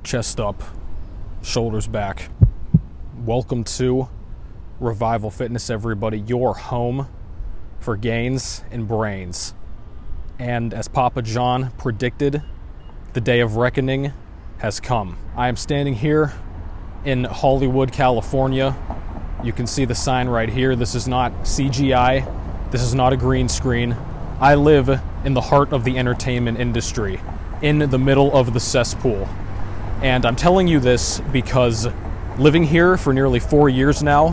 chest up, shoulders back. Welcome to Revival Fitness, everybody, your home for gains and brains. And as Papa John predicted, the day of reckoning has come. I am standing here in Hollywood, California. You can see the sign right here. This is not CGI. This is not a green screen. I live in the heart of the entertainment industry, in the middle of the cesspool. And I'm telling you this because living here for nearly 4 years now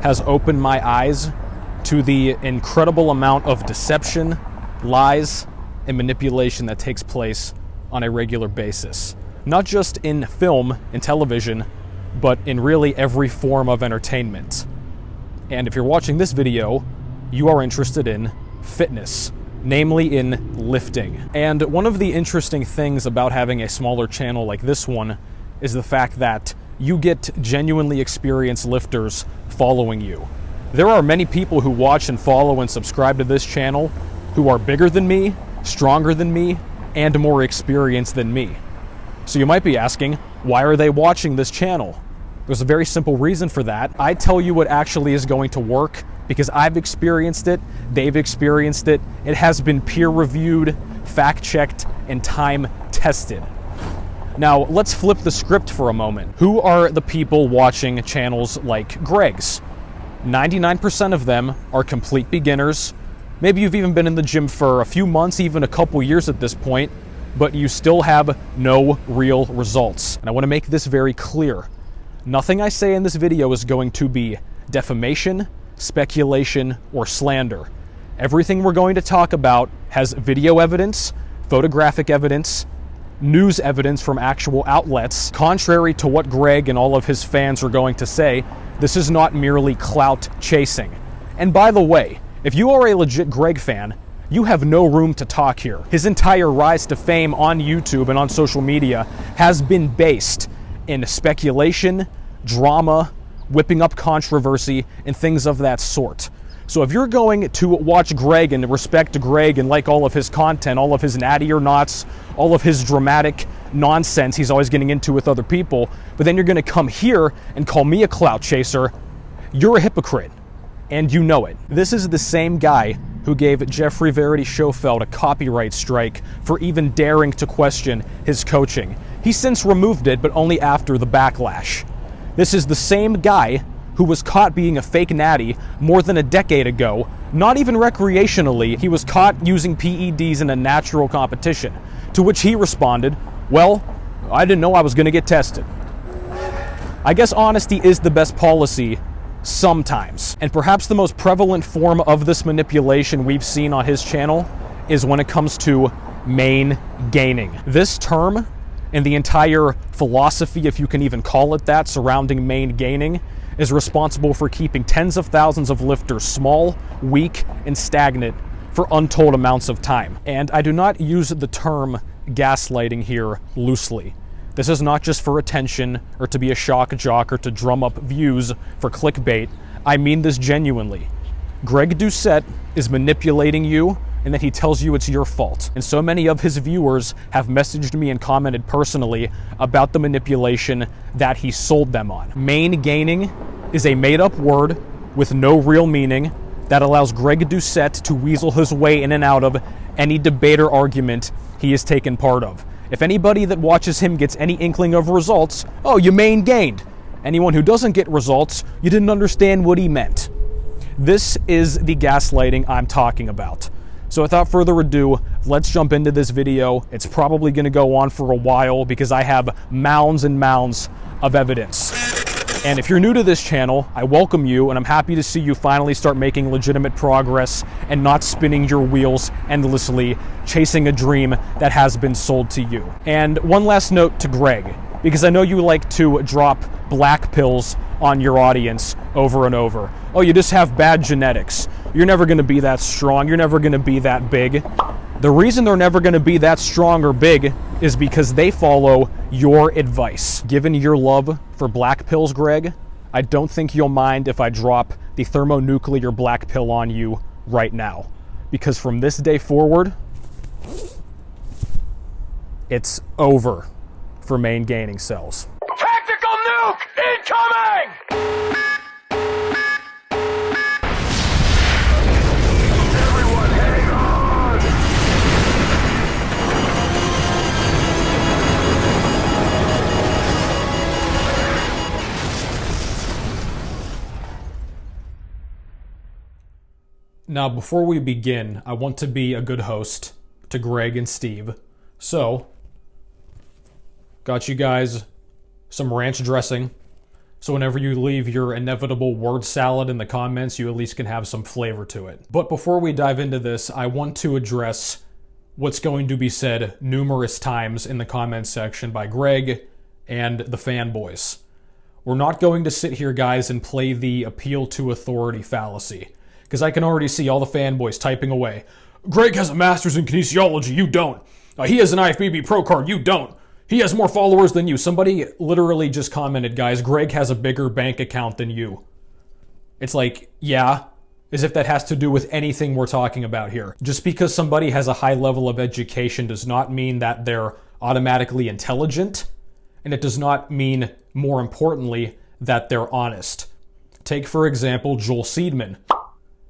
has opened my eyes to the incredible amount of deception, lies, and manipulation that takes place on a regular basis. Not just in film and television, but in really every form of entertainment. And if you're watching this video, you are interested in fitness, namely in lifting. And one of the interesting things about having a smaller channel like this one is the fact that you get genuinely experienced lifters following you. There are many people who watch and follow and subscribe to this channel who are bigger than me, stronger than me, and more experienced than me. So you might be asking, why are they watching this channel? There's a very simple reason for that. I tell you what actually is going to work because I've experienced it, they've experienced it, it has been peer-reviewed, fact-checked, and time-tested. Now, let's flip the script for a moment. Who are the people watching channels like Greg's? 99% of them are complete beginners. Maybe you've even been in the gym for a few months, even a couple years at this point, but you still have no real results. And I want to make this very clear. Nothing I say in this video is going to be defamation, speculation, or slander. Everything we're going to talk about has video evidence, photographic evidence, news evidence from actual outlets. Contrary to what Greg and all of his fans are going to say, this is not merely clout chasing. And by the way, if you are a legit Greg fan, you have no room to talk here. His entire rise to fame on YouTube and on social media has been based in speculation, drama, whipping up controversy, and things of that sort. So if you're going to watch Greg and respect Greg and like all of his content, all of his natty or nots, all of his dramatic nonsense he's always getting into with other people, but then you're going to come here and call me a clout chaser, you're a hypocrite, and you know it. This is the same guy who gave Jeffrey Verity Schofeld a copyright strike for even daring to question his coaching. He's since removed it, but only after the backlash. This is the same guy who was caught being a fake natty more than a decade ago, not even recreationally. He was caught using PEDs in a natural competition, to which he responded, well, I didn't know I was going to get tested. I guess honesty is the best policy sometimes. And perhaps the most prevalent form of this manipulation we've seen on his channel is when it comes to MainGaining. This term and the entire philosophy, if you can even call it that, surrounding MainGaining is responsible for keeping tens of thousands of lifters small, weak, and stagnant for untold amounts of time. And I do not use the term gaslighting here loosely. This is not just for attention or to be a shock jock or to drum up views for clickbait. I mean this genuinely. Greg Doucette is manipulating you, and then he tells you it's your fault. And so many of his viewers have messaged me and commented personally about the manipulation that he sold them on. MainGaining is a made-up word with no real meaning that allows Greg Doucette to weasel his way in and out of any debate or argument he has taken part of. If anybody that watches him gets any inkling of results, oh, you MainGained. Anyone who doesn't get results, you didn't understand what he meant. This is the gaslighting I'm talking about. So without further ado, let's jump into this video. It's probably going to go on for a while because I have mounds and mounds of evidence. And if you're new to this channel, I welcome you, and I'm happy to see you finally start making legitimate progress and not spinning your wheels endlessly, chasing a dream that has been sold to you. And one last note to Greg, because I know you like to drop black pills on your audience over and over. Oh, you just have bad genetics. You're never going to be that strong. You're never going to be that big. The reason they're never going to be that strong or big is because they follow your advice. Given your love for black pills, Greg, I don't think you'll mind if I drop the thermonuclear black pill on you right now. Because from this day forward, it's over for main gaining cells. Tactical nuke incoming! Everyone hang on! Now, before we begin, I want to be a good host to Greg and Steve. So, got you guys some ranch dressing. So whenever you leave your inevitable word salad in the comments, you at least can have some flavor to it. But before we dive into this, I want to address what's going to be said numerous times in the comments section by Greg and the fanboys. We're not going to sit here, guys, and play the appeal to authority fallacy, because I can already see all the fanboys typing away. Greg has a master's in kinesiology, you don't. He has an IFBB pro card, you don't. He has more followers than you. Somebody literally just commented, guys, Greg has a bigger bank account than you. It's like, yeah, as if that has to do with anything we're talking about here. Just because somebody has a high level of education does not mean that they're automatically intelligent, and it does not mean, more importantly, that they're honest. Take, for example, Joel Seedman.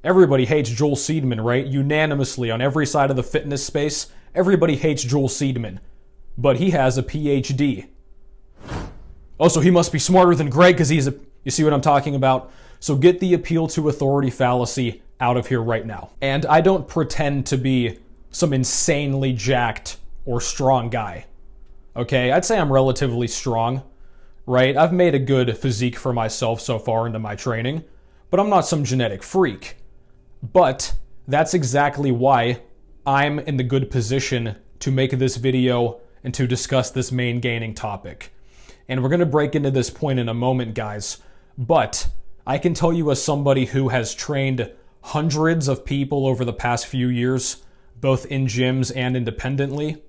Everybody hates Joel Seedman, right? Unanimously, on every side of the fitness space, everybody hates Joel Seedman. But he has a PhD. Oh, so he must be smarter than Greg because he's a... You see what I'm talking about? So get the appeal to authority fallacy out of here right now. And I don't pretend to be some insanely jacked or strong guy. Okay? I'd say I'm relatively strong, right? I've made a good physique for myself so far into my training, but I'm not some genetic freak. But that's exactly why I'm in the good position to make this video and to discuss this main gaining topic. And we're going to break into this point in a moment, guys. But I can tell you, as somebody who has trained hundreds of people over the past few years, both in gyms and independently,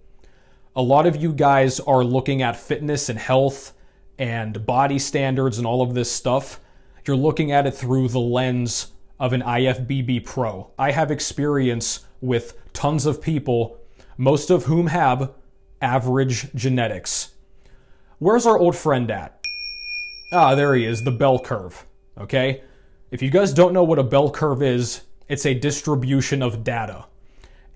a lot of you guys are looking at fitness and health and body standards and all of this stuff. You're looking at it through the lens of an IFBB pro. I have experience with tons of people, most of whom have average genetics. Where's our old friend at? Ah, there he is, the bell curve, okay? If you guys don't know what a bell curve is, it's a distribution of data.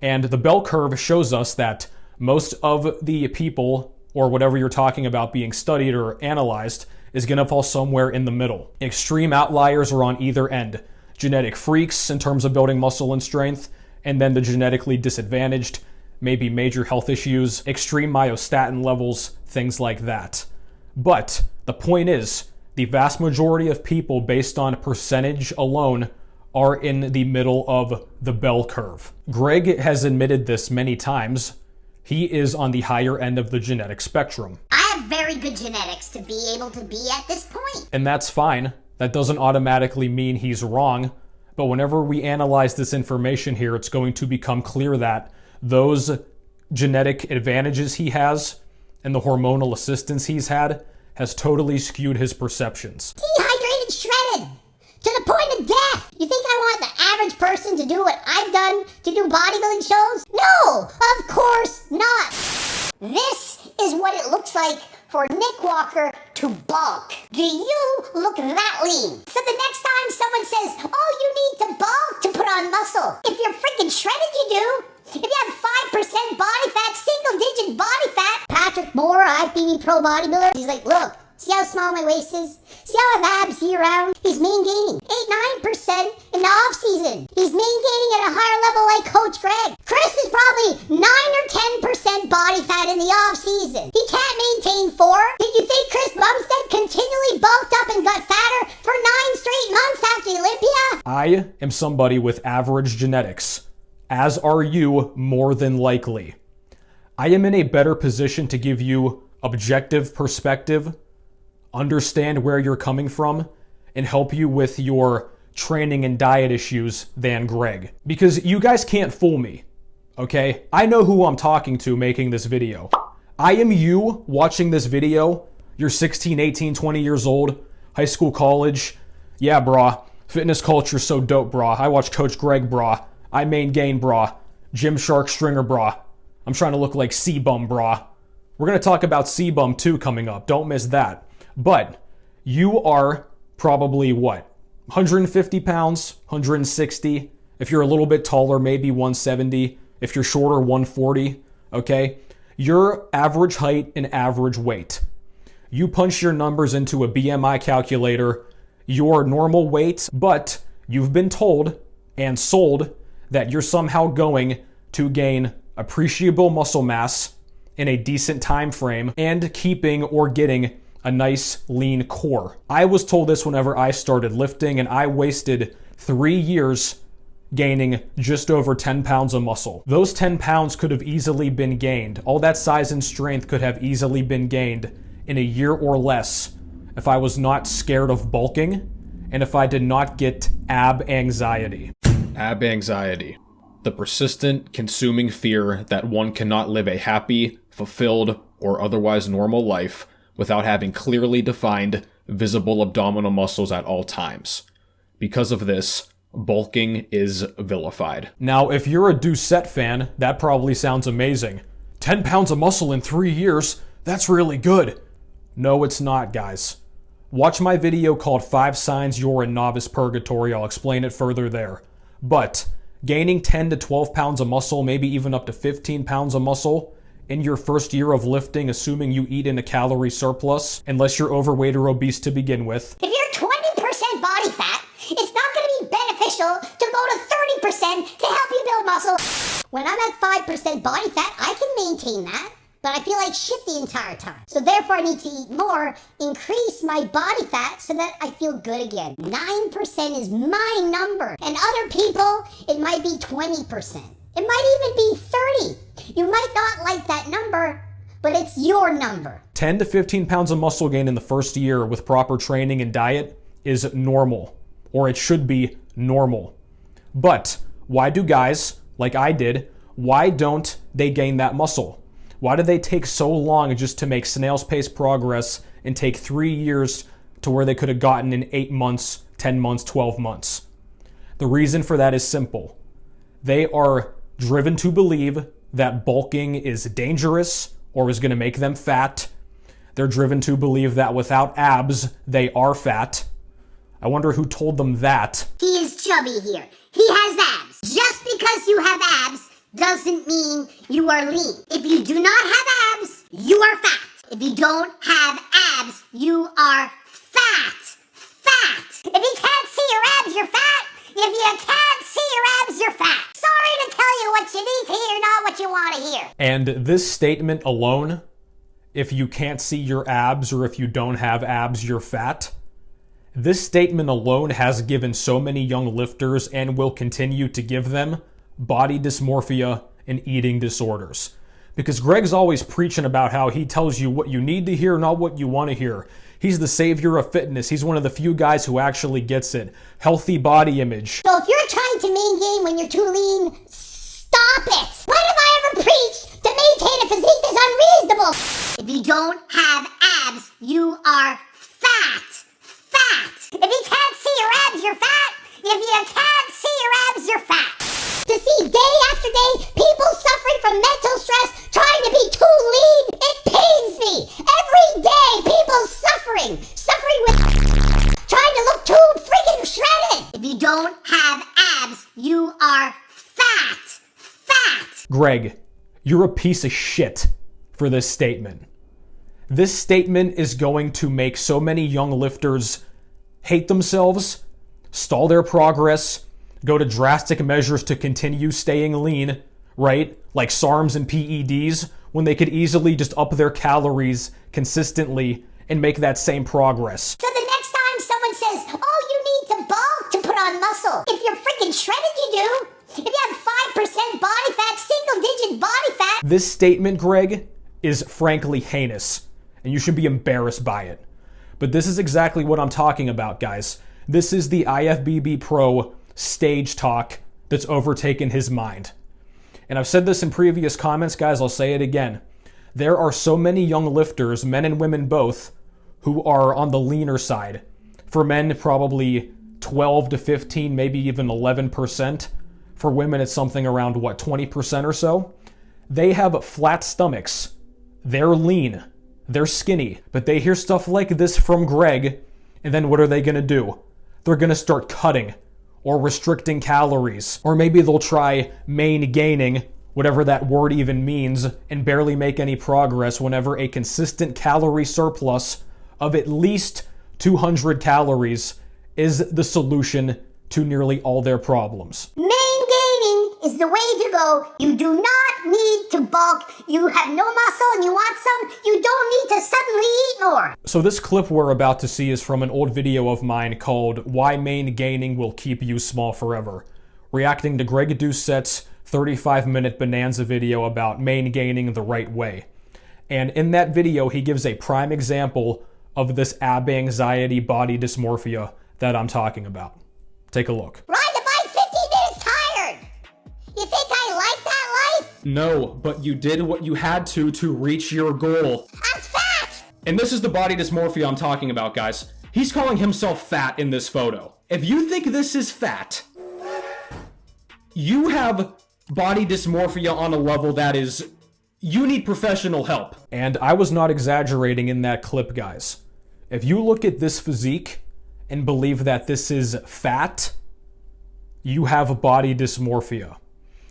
And the bell curve shows us that most of the people, or whatever you're talking about being studied or analyzed, is gonna fall somewhere in the middle. Extreme outliers are on either end. Genetic freaks in terms of building muscle and strength, and then the genetically disadvantaged, maybe major health issues, extreme myostatin levels, things like that. But the point is, the vast majority of people, based on percentage alone, are in the middle of the bell curve. Greg has admitted this many times. He is on the higher end of the genetic spectrum. I have very good genetics to be able to be at this point. And that's fine. That doesn't automatically mean he's wrong. But whenever we analyze this information here, it's going to become clear that those genetic advantages he has and the hormonal assistance he's had has totally skewed his perceptions. Dehydrated, shredded, to the point of death. You think I want the average person to do what I've done to do bodybuilding shows? No, of course not. This is what it looks like for Nick Walker to bulk. Do you look that lean? So the next time someone says, oh, you need to bulk to put on muscle. If you're freaking shredded, you do. If you have 5% body fat, single-digit body fat. Patrick Moore, IFBB pro bodybuilder, he's like, look, see how small my waist is? See how I have abs year-round? He's main-gaining 8-9% in the off-season. He's main-gaining at a higher level like Coach Greg. Chris is probably 9 or 10% body fat in the off-season. He can't maintain 4. Did you think Chris Bumstead continually bulked up and got fatter for 9 straight months after Olympia? I am somebody with average genetics, as are you more than likely. I am in a better position to give you objective perspective, understand where you're coming from, and help you with your training and diet issues than Greg. Because you guys can't fool me, okay? I know who I'm talking to making this video. I am you watching this video. You're 16, 18, 20 years old, high school, college. Yeah, brah. Fitness culture's so dope, brah. I watch Coach Greg, brah. I main gain, brah. Gymshark stringer, brah. I'm trying to look like cbum, brah. We're going to talk about cbum too coming up. Don't miss that. But you are probably what? 150 pounds, 160. If you're a little bit taller, maybe 170. If you're shorter, 140. Okay? Your average height and average weight. You punch your numbers into a BMI calculator, your normal weight, but you've been told and sold that you're somehow going to gain appreciable muscle mass in a decent time frame and keeping or getting a nice lean core. I was told this whenever I started lifting, and I wasted 3 years gaining just over 10 pounds of muscle. Those 10 pounds could have easily been gained. All that size and strength could have easily been gained in a year or less if I was not scared of bulking and if I did not get ab anxiety. Ab anxiety. The persistent, consuming fear that one cannot live a happy, fulfilled, or otherwise normal life without having clearly defined, visible abdominal muscles at all times. Because of this, bulking is vilified. Now, if you're a Doucette fan, that probably sounds amazing. 10 pounds of muscle in 3 years? That's really good. No, it's not, guys. Watch my video called 5 Signs You're in Novice Purgatory. I'll explain it further there. But gaining 10 to 12 pounds of muscle, maybe even up to 15 pounds of muscle in your first year of lifting, assuming you eat in a calorie surplus, unless you're overweight or obese to begin with. If you're 20% body fat, it's not going to be beneficial to go to 30% to help you build muscle. When I'm at 5% body fat, I can maintain that, but I feel like shit the entire time. So therefore I need to eat more, increase my body fat so that I feel good again. 9% is my number. And other people, it might be 20%. It might even be 30. You might not like that number, but it's your number. 10 to 15 pounds of muscle gain in the first year with proper training and diet is normal, or it should be normal. But why do guys, like I did, why don't they gain that muscle? Why did they take so long just to make snail's pace progress and take 3 years to where they could have gotten in 8 months, 10 months, 12 months? The reason for that is simple. They are driven to believe that bulking is dangerous or is going to make them fat. They're driven to believe that without abs, they are fat. I wonder who told them that. He is chubby here. He has abs. Just because you have abs doesn't mean you are lean. If you do not have abs, you are fat. If you don't have abs, you are fat. Fat. If you can't see your abs, you're fat. If you can't see your abs, you're fat. Sorry to tell you what you need to hear, not what you want to hear. And this statement alone, if you can't see your abs or if you don't have abs, you're fat, this statement alone has given so many young lifters and will continue to give them body dysmorphia and eating disorders. Because Greg's always preaching about how he tells you what you need to hear, not what you want to hear. He's the savior of fitness. He's one of the few guys who actually gets it. Healthy body image. So if you're trying to maingain when you're too lean, stop it! When have I ever preached to maintain a physique that's unreasonable? If you don't have abs, you are fat. Fat! If you can't see your abs, you're fat. If you can't see your abs, you're fat. To see day after day people suffering from mental stress, trying to be too lean, it pains me. Every day people suffering with trying to look too freaking shredded. If you don't have abs, you are fat. Fat. Greg, you're a piece of shit for this statement. This statement is going to make so many young lifters hate themselves, stall their progress, go to drastic measures to continue staying lean, right? Like SARMs and PEDs, when they could easily just up their calories consistently and make that same progress. So the next time someone says, oh, you need to bulk to put on muscle, if you're freaking shredded, you do. If you have 5% body fat, single-digit body fat. This statement, Greg, is frankly heinous, and you should be embarrassed by it. But this is exactly what I'm talking about, guys. This is the IFBB Pro stage talk that's overtaken his mind. And I've said this in previous comments, guys, I'll say it again. There are so many young lifters, men and women both, who are on the leaner side. For men, probably 12 to 15, maybe even 11%. For women, it's something around, 20% or so? They have flat stomachs. They're lean, they're skinny, but they hear stuff like this from Greg, and then what are they gonna do? They're gonna start cutting or restricting calories, or maybe they'll try MainGaining, whatever that word even means, and barely make any progress whenever a consistent calorie surplus of at least 200 calories is the solution to nearly all their problems. MainGaining is the way to go. You do not need to bulk. You have no muscle and you want some. You don't need to suddenly eat more. So this clip we're about to see is from an old video of mine called Why MainGaining Will Keep You Small Forever, reacting to Greg Doucette's 35-minute bonanza video about MainGaining the right way. And in that video, he gives a prime example of this ab anxiety body dysmorphia that I'm talking about. Take a look. Ride the bike 15 minutes tired. You think I like that life? No, but you did what you had to reach your goal. I'm fat. And this is the body dysmorphia I'm talking about, guys. He's calling himself fat in this photo. If you think this is fat, you have body dysmorphia on a level that is, you need professional help. And I was not exaggerating in that clip, guys. If you look at this physique and believe that this is fat, you have body dysmorphia.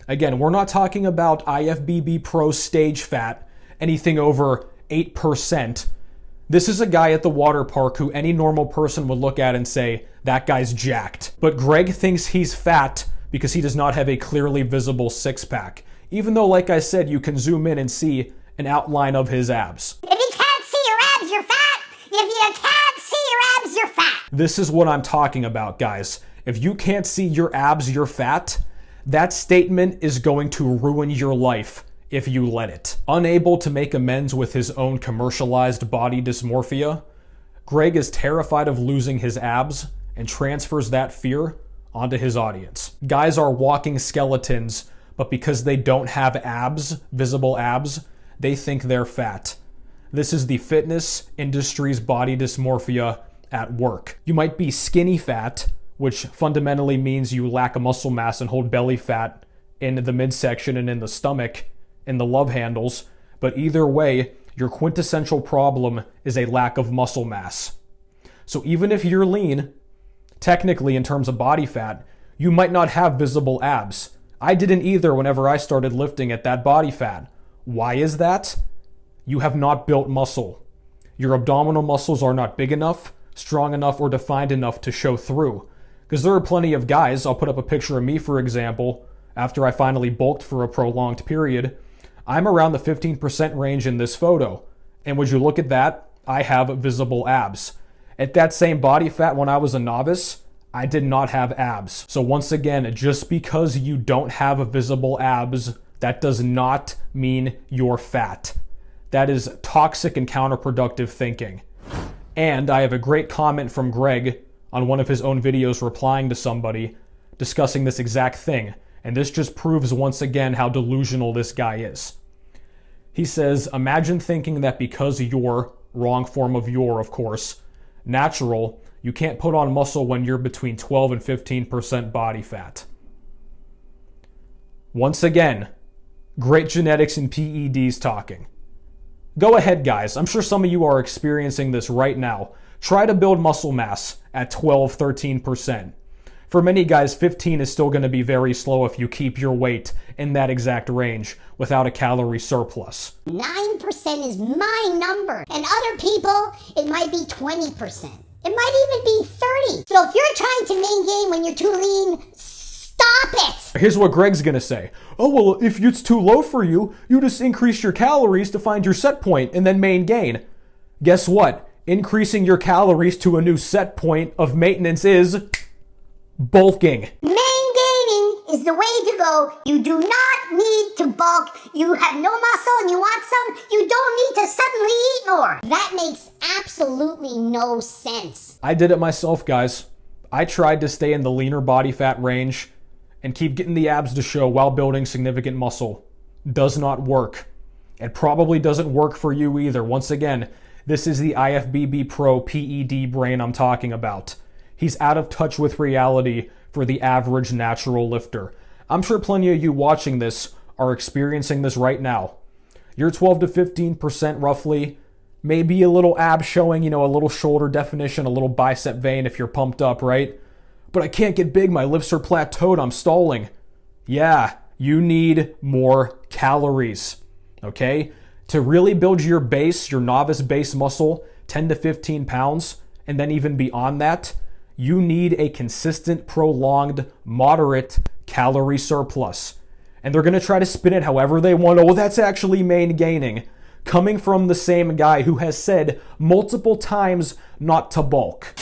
Again, we're not talking about IFBB Pro stage fat, anything over 8%. This is a guy at the water park who any normal person would look at and say, that guy's jacked. But Greg thinks he's fat because he does not have a clearly visible six-pack, even though, like I said, you can zoom in and see an outline of his abs. If you can't see your abs, you're fat. If you can't see your abs, you're fat. This is what I'm talking about, guys. If you can't see your abs, you're fat. That statement is going to ruin your life if you let it. Unable to make amends with his own commercialized body dysmorphia, Greg is terrified of losing his abs and transfers that fear onto his audience. Guys are walking skeletons, but because they don't have abs, visible abs, they think they're fat. This is the fitness industry's body dysmorphia at work. You might be skinny fat, which fundamentally means you lack a muscle mass and hold belly fat in the midsection and in the stomach, in the love handles, but either way, your quintessential problem is a lack of muscle mass. So even if you're lean, technically in terms of body fat, you might not have visible abs. I didn't either whenever I started lifting at that body fat. Why is that? You have not built muscle. Your abdominal muscles are not big enough, strong enough, or defined enough to show through. Because there are plenty of guys, I'll put up a picture of me for example, after I finally bulked for a prolonged period, I'm around the 15% range in this photo. And would you look at that? I have visible abs. At that same body fat when I was a novice, I did not have abs. So once again, just because you don't have visible abs, that does not mean you're fat. That is toxic and counterproductive thinking. And I have a great comment from Greg on one of his own videos replying to somebody discussing this exact thing. And this just proves once again how delusional this guy is. He says, imagine thinking that because you're, wrong form of your, of course, natural, you can't put on muscle when you're between 12 and 15% body fat. Once again, great genetics and PEDs talking. Go ahead, guys. I'm sure some of you are experiencing this right now. Try to build muscle mass at 12, 13%. For many guys, 15 is still going to be very slow if you keep your weight in that exact range without a calorie surplus. 9% is my number. And other people, it might be 20%. It might even be 30. So if you're trying to maingain when you're too lean, stop it! Here's what Greg's gonna say. Oh, well, if it's too low for you, you just increase your calories to find your set point and then maingain. Guess what? Increasing your calories to a new set point of maintenance is bulking. MainGaining is the way to go. You do not need to bulk. You have no muscle and you want some. You don't need to suddenly eat more. That makes absolutely no sense. I did it myself, guys. I tried to stay in the leaner body fat range and keep getting the abs to show while building significant muscle. Does not work. It probably doesn't work for you either. Once again, this is the IFBB Pro PED brain I'm talking about. He's out of touch with reality for the average natural lifter. I'm sure plenty of you watching this are experiencing this right now. You're 12 to 15% roughly. Maybe a little ab showing, a little shoulder definition, a little bicep vein if you're pumped up, right? But I can't get big, my lifts are plateaued, I'm stalling. Yeah, you need more calories, okay? To really build your base, your novice base muscle, 10 to 15 pounds, and then even beyond that, you need a consistent, prolonged, moderate calorie surplus. And they're going to try to spin it however they want. Oh, that's actually main-gaining. Coming from the same guy who has said multiple times not to bulk.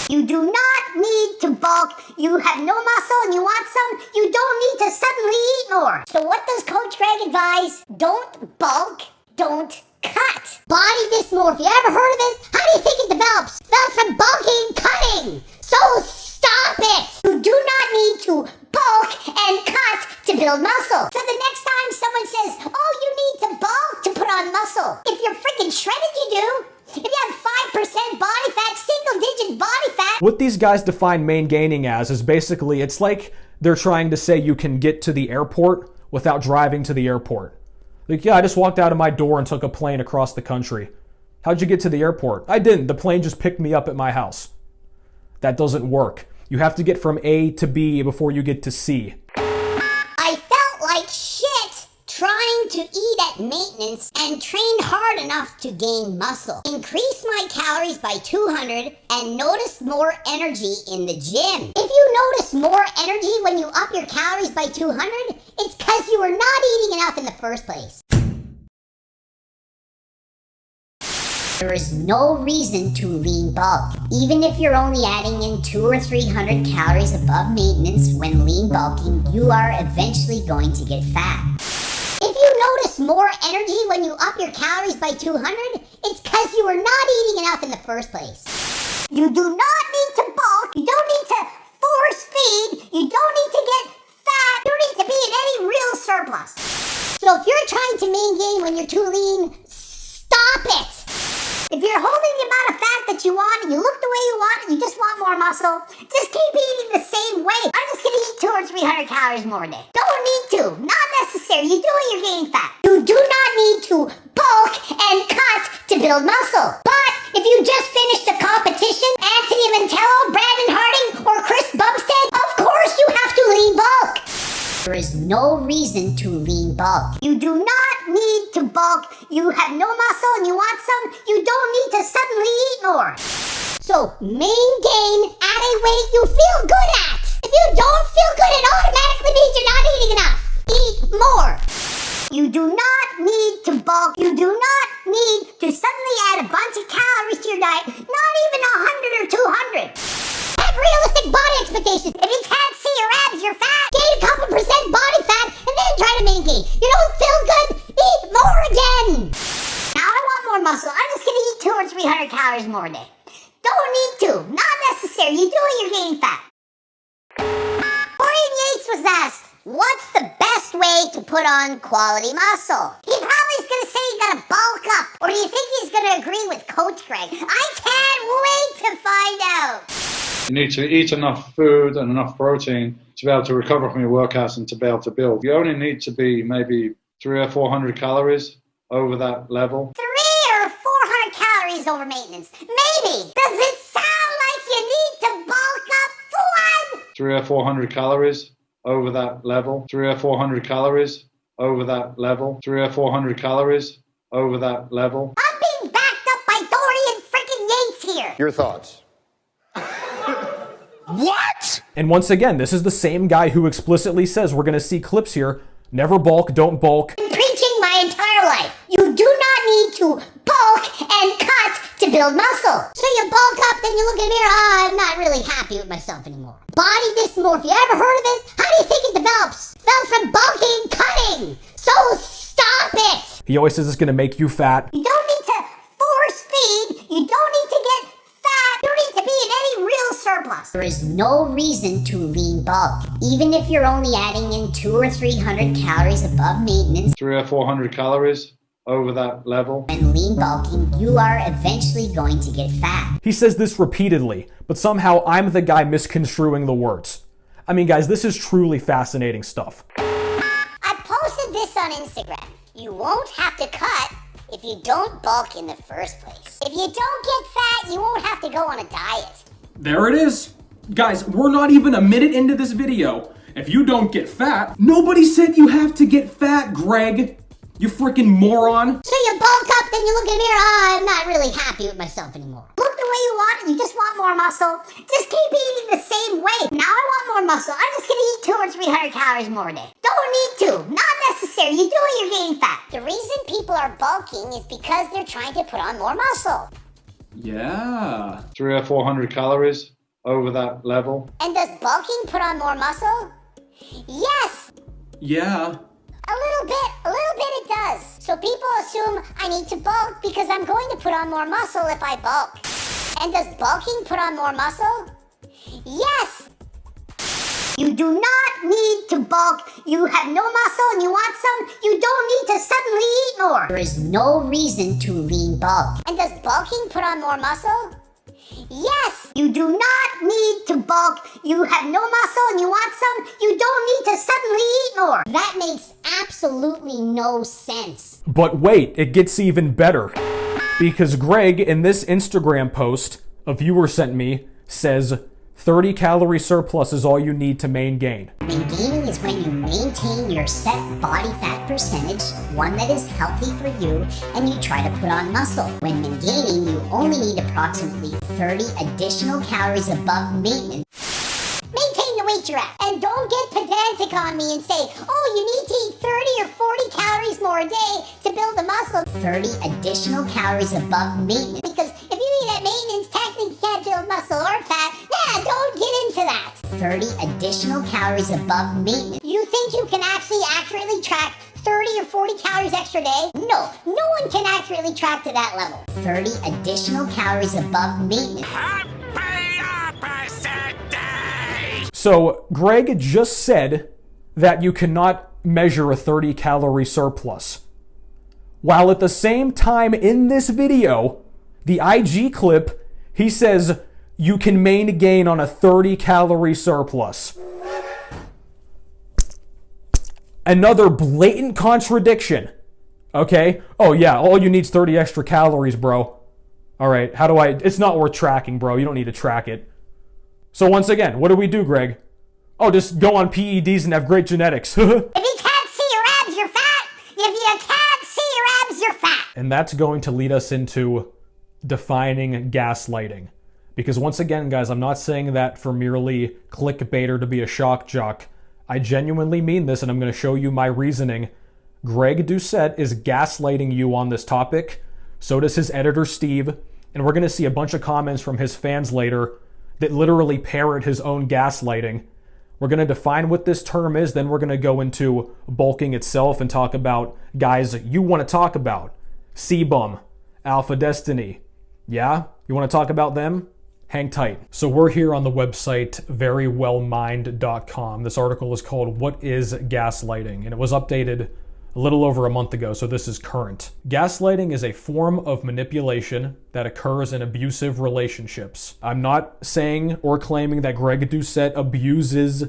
You do not need to bulk. You have no muscle and you want some. You don't need to suddenly eat more. So what does Coach Greg advise? Don't bulk, don't cut. Body dysmorphia, ever heard of it? How do you think it develops? It develops from bulking and cutting. So stop it. You do not need to bulk and cut to build muscle. So the next time someone says, oh, you need to bulk to put on muscle. If you're freaking shredded, you do. If you have 5% body fat, single-digit body fat. What these guys define main-gaining as is basically, it's like they're trying to say you can get to the airport without driving to the airport. Like, yeah, I just walked out of my door and took a plane across the country. How'd you get to the airport? I didn't. The plane just picked me up at my house. That doesn't work. You have to get from A to B before you get to C. I felt like shit trying to eat at maintenance and trained hard enough to gain muscle. Increased my calories by 200 and noticed more energy in the gym. If you notice more energy when you up your calories by 200, it's because you were not eating enough in the first place. There is no reason to lean bulk, even if you're only adding in 200 or 300 calories above maintenance. When lean bulking, you are eventually going to get fat. If you notice more energy when you up your calories by 200, it's because you were not eating enough in the first place. You do not need to bulk, you don't need to force feed, you don't need to get fat, you don't need to be in any real surplus. So if you're trying to maintain when you're too lean, stop it! If you're holding the amount of fat that you want and you look the way you want and you just want more muscle, just keep eating the same way. I'm just gonna eat 200 or 300 calories more a day. Don't need to. Not necessary. You do it, you're gaining fat. You do not need to bulk and cut to build muscle. But if you just finished a competition, Anthony Mantello, Brandon Harding, or Chris Bumstead, of course you have to lean bulk. There is no reason to lean bulk. You do not need to bulk. You have no muscle and you want some. You don't need to suddenly eat more. So maingain at a weight you feel good at. If you don't feel good, it automatically means you're not eating enough. Eat more. You do not need to bulk. You do not need to suddenly add a bunch of calories to your diet. Not even 100 or 200. Have realistic body expectations. If you can't see your abs, you're fat. Gain a couple percent body fat and then try to maintain. You don't feel good? Eat more again. Now I want more muscle. I'm just gonna eat 200 or 300 calories more a day. Don't need to. Not necessary. You do it, you're gaining fat. Dorian Yates was asked, what's the best way to put on quality muscle? He probably is gonna say you gotta bulk up. Or do you think he's gonna agree with Coach Greg? I can't wait to find out. You need to eat enough food and enough protein to be able to recover from your workouts and to be able to build. You only need to be maybe 300 or 400 calories over that level. 300 or 400 calories over maintenance. Maybe. Does it sound like you need to bulk up for one? 300 or 400 calories over that level. 300 or 400 calories over that level. 300 or 400 calories over that level. I'm being backed up by Dorian freaking Yates here. Your thoughts? What? And once again, this is the same guy who explicitly says, we're going to see clips here, never bulk, don't bulk. I've been preaching my entire life. You do not need to bulk and cut to build muscle. So you bulk up, then you look in the mirror, I'm not really happy with myself anymore. Body dysmorphia, ever heard of it? How do you think it develops? It develops from bulking and cutting. So stop it. He always says it's going to make you fat. You don't need to force feed. You don't need to get fat. You don't need to be in any real surplus. There is no reason to lean bulk, even if you're only adding in 200 or 300 calories above maintenance. 300 or 400 calories over that level. When lean bulking, you are eventually going to get fat. He says this repeatedly, but somehow I'm the guy misconstruing the words. I mean, guys, this is truly fascinating stuff. I posted this on Instagram. You won't have to cut if you don't bulk in the first place. If you don't get fat, you won't have to go on a diet. There it is. Guys, we're not even a minute into this video. If you don't get fat, nobody said you have to get fat, Greg. You freaking moron. So you bulk up, then you look in the mirror, I'm not really happy with myself anymore. Look the way you want it, you just want more muscle. Just keep eating the same way. Now I want more muscle. I'm just gonna eat 200 or 300 calories more a day. Don't need to, not necessary. You do it, you're gaining fat. The reason people are bulking is because they're trying to put on more muscle. Yeah. 300 or 400 calories over that level. And does bulking put on more muscle? Yes. Yeah. A little bit it does. So people assume I need to bulk because I'm going to put on more muscle if I bulk. And does bulking put on more muscle? Yes. You do not need to bulk. You have no muscle and you want some. You don't need to suddenly eat more. There is no reason to lean bulk. And does bulking put on more muscle? Yes. You do not need to bulk. You have no muscle and you want some. You don't need to suddenly eat more. That makes absolutely no sense. But wait, it gets even better. Because Greg, in this Instagram post a viewer sent me, says 30 calorie surplus is all you need to maingain. Maintaining is when you maintain your set body fat percentage, one that is healthy for you, and you try to put on muscle. When maintaining, you only need approximately 30 additional calories above maintenance. Maintain the weight you're at. And don't get pedantic on me and say, oh, you need to eat 30 or 40 calories more a day to build the muscle. 30 additional calories above maintenance. Because if you eat at maintenance, technically you can't build muscle or fat. Yeah, don't get into that. 30 additional calories above maintenance. You think you can actually accurately track 30 or 40 calories extra day? No one can accurately track to that level. 30 additional calories above maintenance. So Greg just said that you cannot measure a 30 calorie surplus. While at the same time in this video, the IG clip, he says you can maingain on a 30 calorie surplus. Another blatant contradiction. Okay? Oh yeah, all you need is 30 extra calories, bro. Alright, how do I... It's not worth tracking, bro. You don't need to track it. So once again, what do we do, Greg? Oh, just go on PEDs and have great genetics. If you can't see your abs, you're fat. If you can't see your abs, you're fat. And that's going to lead us into defining gaslighting. Because once again, guys, I'm not saying that for merely clickbait or to be a shock jock. I genuinely mean this, and I'm going to show you my reasoning. Greg Doucette is gaslighting you on this topic. So does his editor, Steve. And we're going to see a bunch of comments from his fans later that literally parrot his own gaslighting. We're going to define what this term is, then we're going to go into bulking itself and talk about guys you want to talk about. CBum, AlphaDestiny. Yeah? You want to talk about them? Hang tight. So we're here on the website verywellmind.com. This article is called What is Gaslighting? And it was updated a little over a month ago, so this is current. Gaslighting is a form of manipulation that occurs in abusive relationships. I'm not saying or claiming that Greg Doucette abuses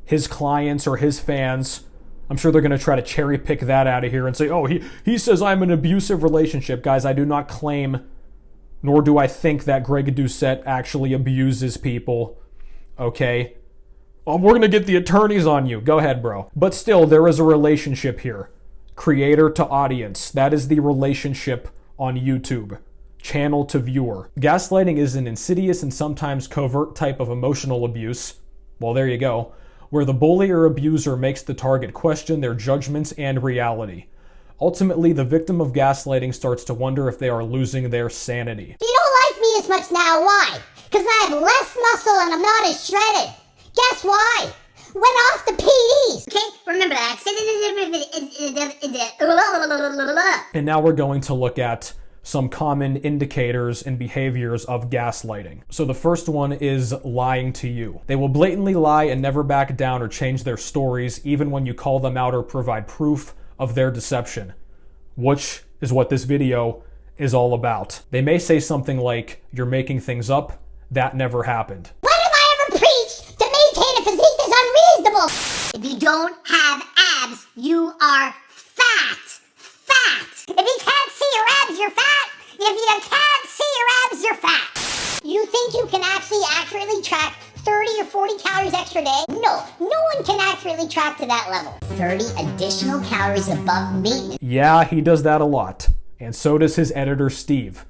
his clients or his fans. I'm sure they're going to try to cherry pick that out of here and say, oh, he says I'm an abusive relationship. Guys, I do not claim, nor do I think that Greg Doucette actually abuses people. Okay? Oh, we're going to get the attorneys on you. Go ahead, bro. But still, there is a relationship here. Creator to audience. That is the relationship on YouTube. Channel to viewer. Gaslighting is an insidious and sometimes covert type of emotional abuse. Well, there you go. Where the bully or abuser makes the target question their judgments and reality. Ultimately, the victim of gaslighting starts to wonder if they are losing their sanity. You don't like me as much now. Why? Because I have less muscle and I'm not as shredded. Guess why? Went off the PEDs. Okay, remember that. And now we're going to look at some common indicators and behaviors of gaslighting. So the first one is lying to you. They will blatantly lie and never back down or change their stories, even when you call them out or provide proof of their deception, which is what this video is all about. They may say something like, you're making things up, that never happened. When have I ever preached to maintain a physique that's unreasonable? If you don't have abs, you are fat. can actually accurately track 30 or 40 calories extra a day? No one can accurately track to that level. 30 additional calories above maintenance. Yeah, he does that a lot. And so does his editor, Steve.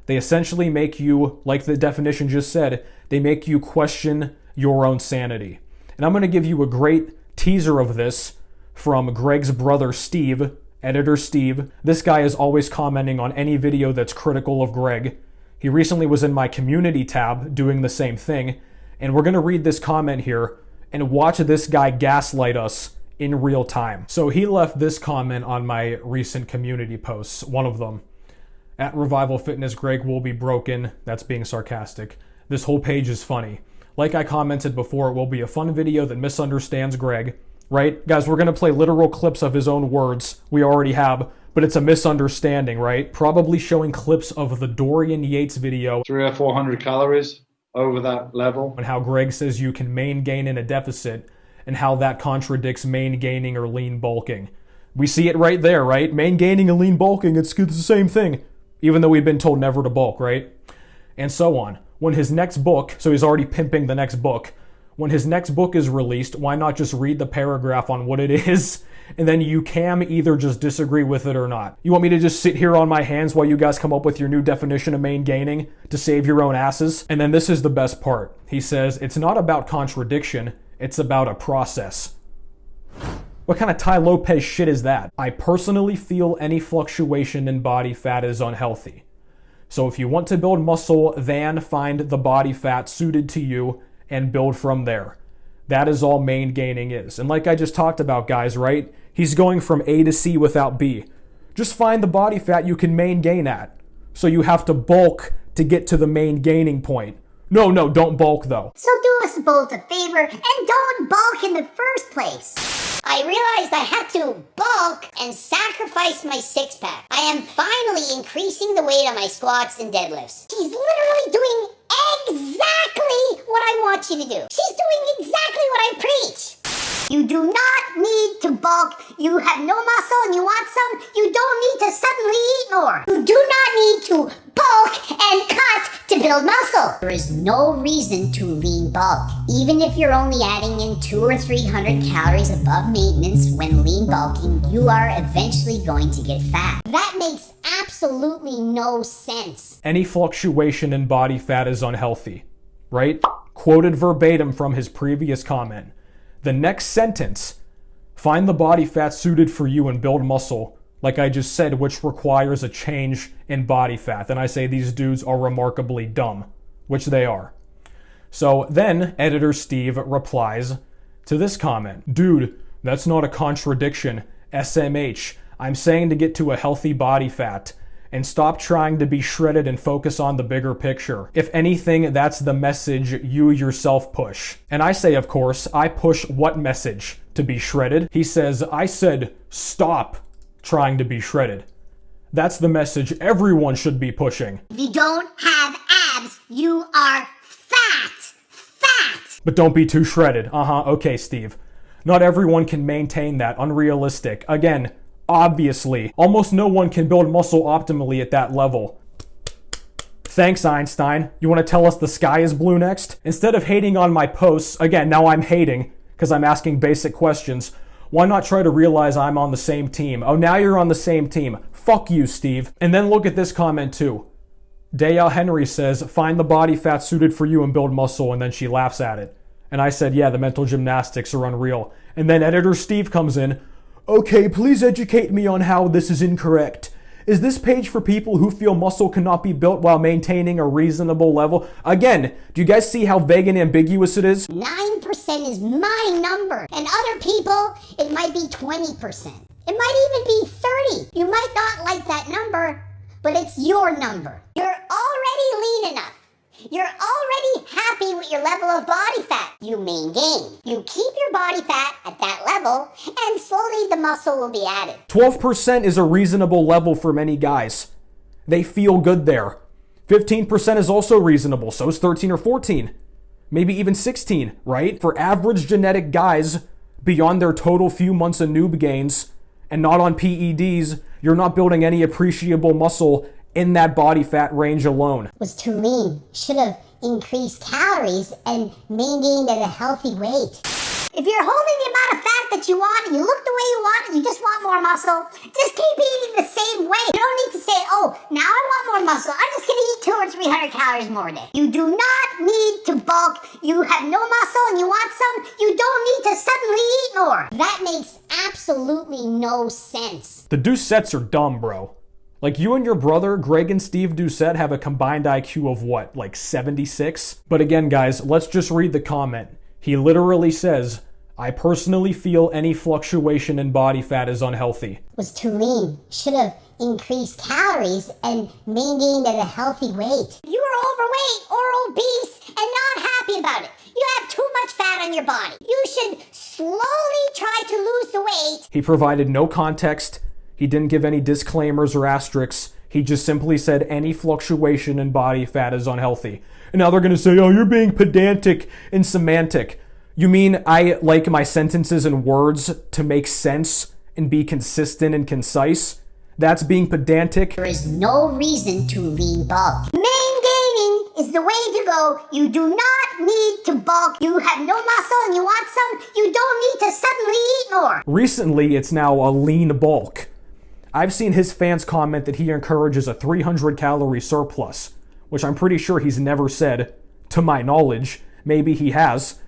They essentially make you, like the definition just said, they make you question your own sanity. And I'm going to give you a great teaser of this from Greg's brother, Steve, editor Steve. This guy is always commenting on any video that's critical of Greg. He recently was in my community tab doing the same thing. And we're going to read this comment here and watch this guy gaslight us in real time. So he left this comment on my recent community posts, one of them. At Revival Fitness, Greg will be broken. That's being sarcastic. This whole page is funny. Like I commented before, it will be a fun video that misunderstands Greg. Right? Guys, we're going to play literal clips of his own words. We already have, but it's a misunderstanding, right? Probably showing clips of the Dorian Yates video. 300 or 400 calories over that level. And how Greg says you can maingain in a deficit, and how that contradicts maingaining or lean bulking. We see it right there, right? Maingaining and lean bulking, it's the same thing. Even though we've been told never to bulk, right? And so on. When his next book, so he's already pimping the next book, when his next book is released, why not just read the paragraph on what it is, and then you can either just disagree with it or not. You want me to just sit here on my hands while you guys come up with your new definition of maingaining to save your own asses? And then this is the best part. He says, it's not about contradiction, it's about a process. What kind of Tai Lopez shit is that? I personally feel any fluctuation in body fat is unhealthy. So if you want to build muscle, then find the body fat suited to you and build from there. That is all maingaining is. And like I just talked about, guys, right? He's going from A to C without B. Just find the body fat you can maingain at. So you have to bulk to get to the maingaining point. No, don't bulk though. So do us both a favor and don't bulk in the first place. I realized I had to bulk and sacrifice my six-pack. I am finally increasing the weight on my squats and deadlifts. She's literally doing exactly what I want you to do. She's doing exactly what I preach. You do not need to bulk. You have no muscle and you want some. You don't need to suddenly eat more. You do not need to bulk and cut to build muscle. There is no reason to lean bulk. Even if you're only adding in 200 or 300 calories above maintenance when lean bulking, you are eventually going to get fat. That makes absolutely no sense. Any fluctuation in body fat is unhealthy, right? Quoted verbatim from his previous comment. The next sentence, find the body fat suited for you and build muscle, like I just said, which requires a change in body fat. Then I say these dudes are remarkably dumb, which they are. So then editor Steve replies to this comment. Dude, that's not a contradiction. SMH. I'm saying to get to a healthy body fat and stop trying to be shredded and focus on the bigger picture. If anything, that's the message you yourself push. And I say, of course, I push what message? To be shredded? He says, I said, stop trying to be shredded. That's the message everyone should be pushing. If you don't have abs, you are fat. Fat! But don't be too shredded. Okay, Steve. Not everyone can maintain that. Unrealistic. Again, obviously, almost no one can build muscle optimally at that level. Thanks, Einstein. You want to tell us the sky is blue next? Instead of hating on my posts, again, now I'm hating because I'm asking basic questions. Why not try to realize I'm on the same team? Oh, now you're on the same team. Fuck you, Steve. And then look at this comment too. Deyzel Henry says, find the body fat suited for you and build muscle, and then she laughs at it. And I said, yeah, the mental gymnastics are unreal. And then editor Steve comes in. Okay, please educate me on how this is incorrect. Is this page for people who feel muscle cannot be built while maintaining a reasonable level? Again, do you guys see how vague and ambiguous it is? 9% is my number, and other people, it might be 20%. It might even be 30. You might not like that number, but it's your number. You're already lean enough. You're already happy with your level of body fat. You maingain. You keep your body fat at that level, and slowly the muscle will be added. 12% is a reasonable level for many guys. They feel good there. 15% is also reasonable, so is 13 or 14. Maybe even 16, right? For average genetic guys, beyond their total few months of noob gains, and not on PEDs, you're not building any appreciable muscle in that body fat range alone. Was too lean. Should have increase calories and maintain at a healthy weight. If you're holding the amount of fat that you want and you look the way you want and you just want more muscle, just keep eating the same way. You don't need to say, oh, now I want more muscle. I'm just going to eat 200 or 300 calories more a day. You do not need to bulk. You have no muscle and you want some. You don't need to suddenly eat more. That makes absolutely no sense. The Doucettes are dumb, bro. Like, you and your brother, Greg and Steve Doucette, have a combined IQ of what, like 76? But again, guys, let's just read the comment. He literally says, I personally feel any fluctuation in body fat is unhealthy. Was too lean. Should have increased calories and maintained at a healthy weight. You are overweight or obese and not happy about it. You have too much fat on your body. You should slowly try to lose the weight. He provided no context. He didn't give any disclaimers or asterisks. He just simply said any fluctuation in body fat is unhealthy. And now they're going to say, oh, you're being pedantic and semantic. You mean I like my sentences and words to make sense and be consistent and concise? That's being pedantic? There is no reason to lean bulk. MainGaining is the way to go. You do not need to bulk. You have no muscle and you want some. You don't need to suddenly eat more. Recently, it's now a lean bulk. I've seen his fans comment that he encourages a 300-calorie surplus, which I'm pretty sure he's never said, to my knowledge. Maybe he has.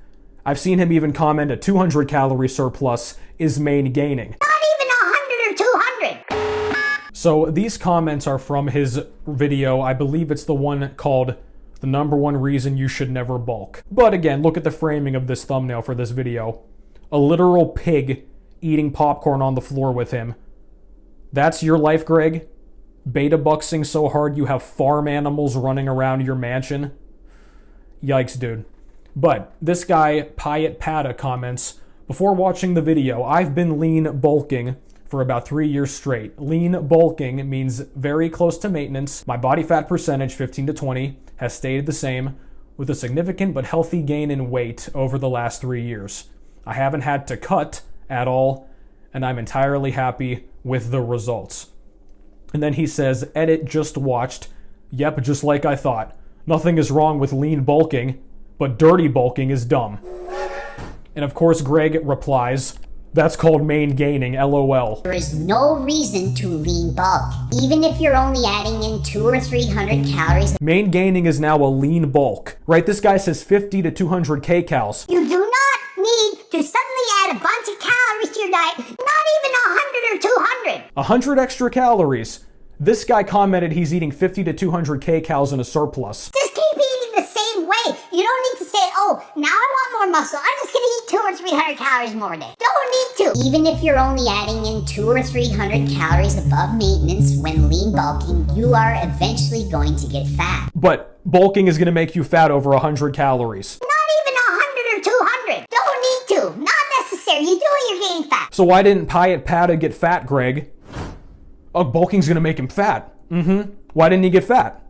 I've seen him even comment a 200-calorie surplus is MainGaining. Not even 100 or 200. So these comments are from his video. I believe it's the one called The Number One Reason You Should Never Bulk. But again, look at the framing of this thumbnail for this video. A literal pig eating popcorn on the floor with him. That's your life, Greg? Beta buxing so hard you have farm animals running around your mansion? Yikes, dude. But this guy, Payet Pata, comments, before watching the video, I've been lean bulking for about 3 years straight. Lean bulking means very close to maintenance. My body fat percentage, 15 to 20, has stayed the same with a significant but healthy gain in weight over the last 3 years. I haven't had to cut at all, and I'm entirely happy with the results. And then he says, edit just watched. Yep, just like I thought. Nothing is wrong with lean bulking, but dirty bulking is dumb. And of course, Greg replies, that's called MainGaining, LOL. There is no reason to lean bulk, even if you're only adding in 200 or 300 calories. MainGaining is now a lean bulk, right? This guy says 50 to 200 kcals. You do not need to suddenly add a bunch of calories to your diet, not even 100 or 200. 100 extra calories. This guy commented he's eating 50 to 200 kcals in a surplus. Just keep eating the same way. You don't need to say, oh, now I want more muscle. I'm just going to eat 200 or 300 calories more a day. Don't need to. Even if you're only adding in 200 or 300 calories above maintenance when lean bulking, you are eventually going to get fat. But bulking is going to make you fat over 100 calories. Not even 100 or 200. Don't need to. Not necessary. You do it, you're getting fat. So why didn't Payet Pata get fat, Greg? Oh, bulking's going to make him fat. Why didn't he get fat?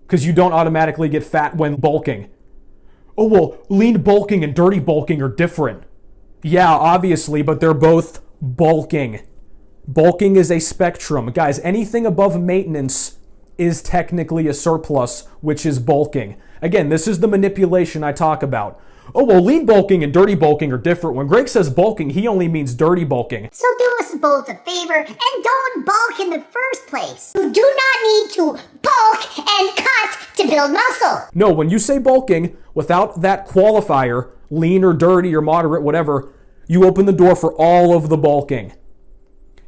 Because you don't automatically get fat when bulking. Oh, well, lean bulking and dirty bulking are different. Yeah, obviously, but they're both bulking. Bulking is a spectrum. Guys, anything above maintenance is technically a surplus, which is bulking. Again, this is the manipulation I talk about. Oh, well, lean bulking and dirty bulking are different. When Greg says bulking, he only means dirty bulking. So do us both a favor and don't bulk in the first place. You do not need to bulk and cut to build muscle. No, when you say bulking, without that qualifier, lean or dirty or moderate, whatever, you open the door for all of the bulking.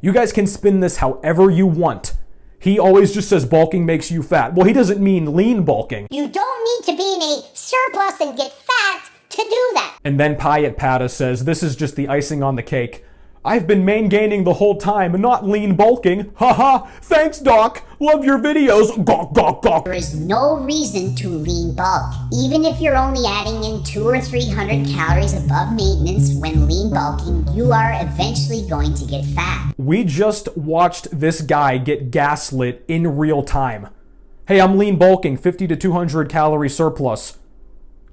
You guys can spin this however you want. He always just says bulking makes you fat. Well, he doesn't mean lean bulking. You don't need to be in a surplus and get fat to do that. And then Payet Pata says, this is just the icing on the cake. I've been MainGaining the whole time and not lean bulking. Haha, thanks, Doc. Love your videos. Gawk, gawk, gawk. There is no reason to lean bulk, even if you're only adding in 200 or 300 calories above maintenance when lean bulking, you are eventually going to get fat. We just watched this guy get gaslit in real time. Hey, I'm lean bulking, 50 to 200 calorie surplus.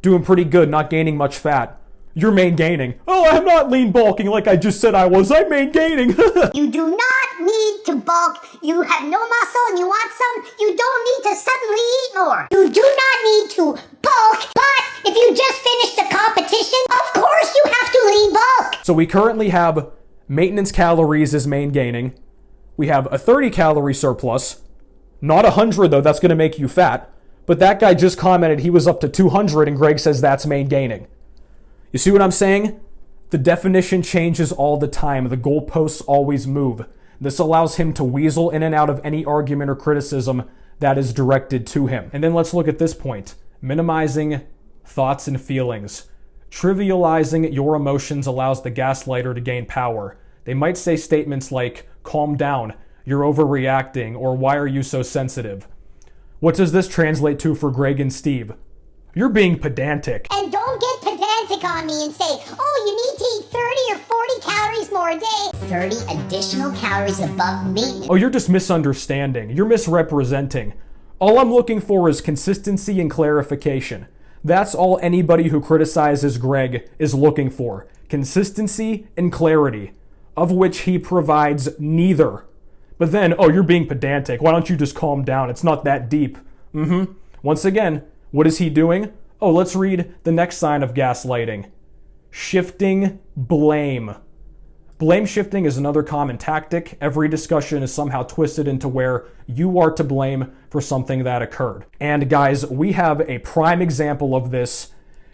Doing pretty good, not gaining much fat. You're MainGaining. Oh, I'm not lean bulking like I just said I was. I'm MainGaining. You do not need to bulk, you have no muscle and you want some, you don't need to suddenly eat more. You do not need to bulk, but if you just finished the competition, of course you have to lean bulk. So we currently have maintenance calories is MainGaining. We have a 30 calorie surplus. Not 100 though, that's going to make you fat. But that guy just commented he was up to 200 and Greg says that's MainGaining. You see what I'm saying? The definition changes all the time. The goalposts always move. This allows him to weasel in and out of any argument or criticism that is directed to him. And then let's look at this point. Minimizing thoughts and feelings. Trivializing your emotions allows the gaslighter to gain power. They might say statements like, calm down, you're overreacting, or why are you so sensitive? What does this translate to for Greg and Steve? You're being pedantic. And don't get pedantic on me and say, oh, you need to eat 30 or 40 calories more a day. 30 additional calories above maintenance. Oh, you're just misunderstanding. You're misrepresenting. All I'm looking for is consistency and clarification. That's all anybody who criticizes Greg is looking for. Consistency and clarity, of which he provides neither. But then, oh, you're being pedantic. Why don't you just calm down? It's not that deep. Once again, what is he doing? Oh, let's read the next sign of gaslighting. Shifting blame. Blame shifting is another common tactic. Every discussion is somehow twisted into where you are to blame for something that occurred. And guys, we have a prime example of this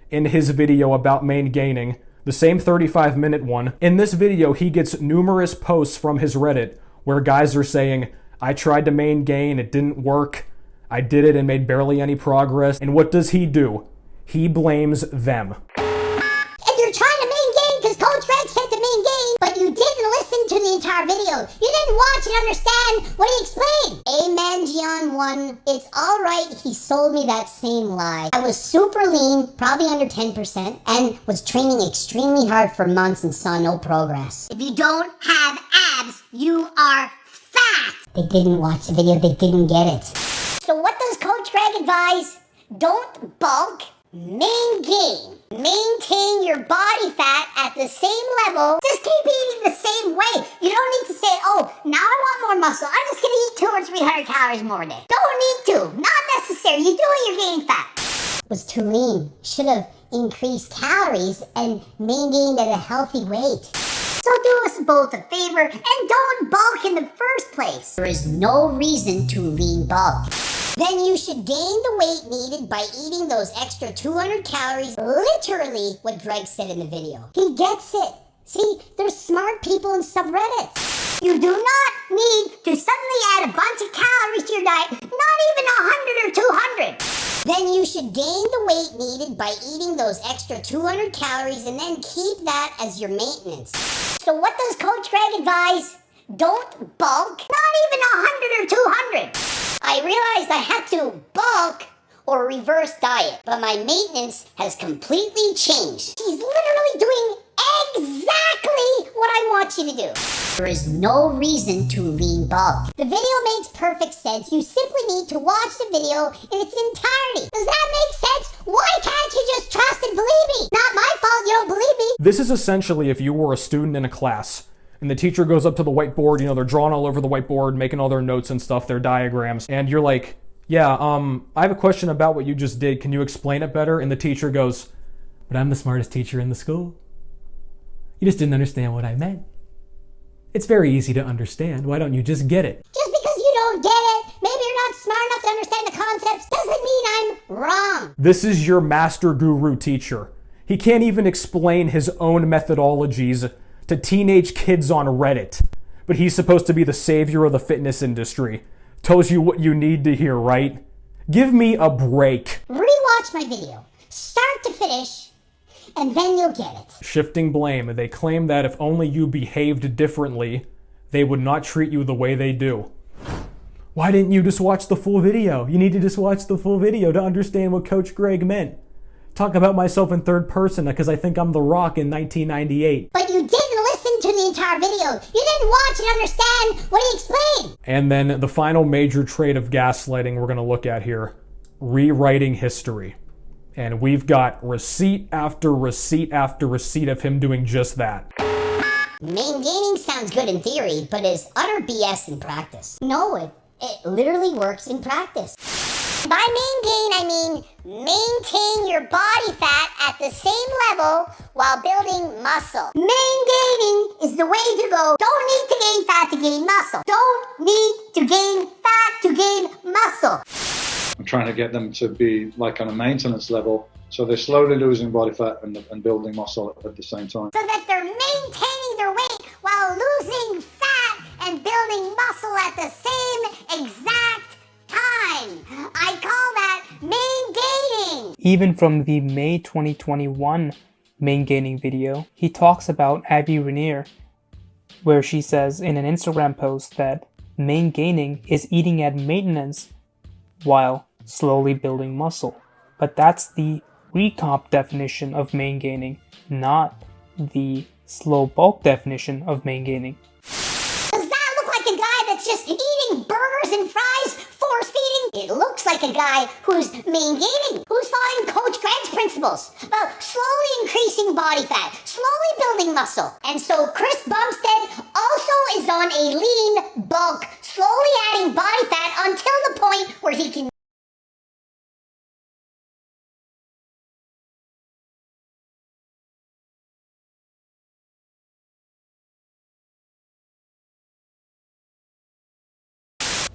in his video about MainGaining, the same 35-minute one. In this video, he gets numerous posts from his Reddit where guys are saying, I tried to MainGain, it didn't work. I did it and made barely any progress. And what does he do? He blames them. If you're trying to MainGain because Coach Greg said to MainGain, but you didn't listen to the entire video, you didn't watch and understand what he explained. Amen, Gian1. It's alright, he sold me that same lie. I was super lean, probably under 10%, and was training extremely hard for months and saw no progress. If you don't have abs, you are fat. They didn't watch the video, they didn't get it. So what does Coach Greg advise? Don't bulk, MainGain. Maintain your body fat at the same level. Just keep eating the same way. You don't need to say, oh, now I want more muscle. I'm just gonna eat 200 or 300 calories more a day. Don't need to. Not necessary. You do it, you're gaining fat. Was too lean. Should have increased calories and MainGained at a healthy weight. So do us both a favor and don't bulk in the first place. There is no reason to lean bulk. Then you should gain the weight needed by eating those extra 200 calories, literally what Greg said in the video. He gets it. See, there's smart people in subreddits. You do not need to suddenly add a bunch of calories to your diet, not even 100 or 200. Then you should gain the weight needed by eating those extra 200 calories and then keep that as your maintenance. So what does Coach Greg advise? Don't bulk, not even 100 or 200. I realized I had to bulk or reverse diet, but my maintenance has completely changed. He's literally doing exactly what I want you to do. There is no reason to lean bulk. The video makes perfect sense. You simply need to watch the video in its entirety. Does that make sense? Why can't you just trust and believe me? Not my fault you don't believe me. This is essentially if you were a student in a class and the teacher goes up to the whiteboard, you know, they're drawing all over the whiteboard, making all their notes and stuff, their diagrams, and you're like, yeah, I have a question about what you just did. Can you explain it better? And the teacher goes, but I'm the smartest teacher in the school. You just didn't understand what I meant. It's very easy to understand. Why don't you just get it? Just because you don't get it, maybe you're not smart enough to understand the concepts, doesn't mean I'm wrong. This is your master guru teacher. He can't even explain his own methodologies to teenage kids on Reddit. But he's supposed to be the savior of the fitness industry. Tells you what you need to hear, right? Give me a break. Rewatch my video, start to finish, and then you'll get it. Shifting blame. They claim that if only you behaved differently, they would not treat you the way they do. Why didn't you just watch the full video? You need to just watch the full video to understand what Coach Greg meant. Talk about myself in third person because I think I'm The Rock in 1998. But you didn't listen to the entire video. You didn't watch and understand what he explained. And then the final major trait of gaslighting we're going to look at here, rewriting history. And we've got receipt after receipt after receipt of him doing just that. Maingaining sounds good in theory, but is utter BS in practice. No, it literally works in practice. By maingain, I mean maintain your body fat at the same level while building muscle. Maingaining is the way to go. Don't need to gain fat to gain muscle. Don't need to gain fat to gain muscle. I'm trying to get them to be like on a maintenance level, so they're slowly losing body fat and building muscle at the same time. So that they're maintaining their weight while losing fat and building muscle at the same exact time. I call that maingaining. Even from the May 2021 MainGaining video, he talks about Abby Rainier, where she says in an Instagram post that maingaining is eating at maintenance while slowly building muscle. But that's the recomp definition of maingaining, not the slow bulk definition of maingaining. Does that look like a guy that's just eating burgers and fries, force feeding? It looks like a guy who's maingaining, who's following Coach Greg's principles about slowly increasing body fat, slowly building muscle. And so Chris Bumstead also is on a lean bulk, slowly adding body fat until the point where he can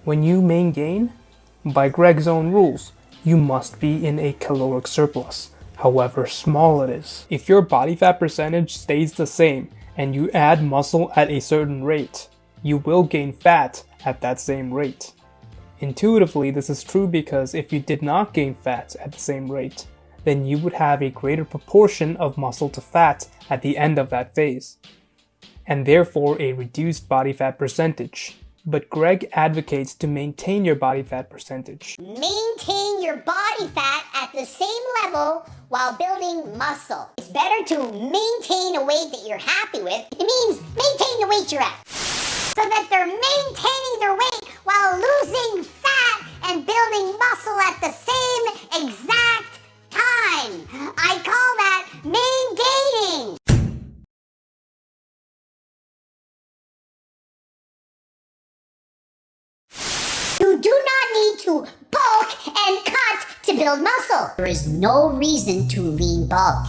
When you maingain, by Greg's own rules, you must be in a caloric surplus, however small it is. If your body fat percentage stays the same and you add muscle at a certain rate, you will gain fat at that same rate. Intuitively, this is true because if you did not gain fat at the same rate, then you would have a greater proportion of muscle to fat at the end of that phase, and therefore a reduced body fat percentage. But Greg advocates to maintain your body fat percentage. maintain your body fat at the same level while building muscle. It's better to maintain a weight that you're happy with. It means maintain the weight you're at. So that they're maintaining their weight while losing fat and building muscle at the same exact time. I call that maingaining. You do not need to bulk and cut to build muscle. There is no reason to lean bulk.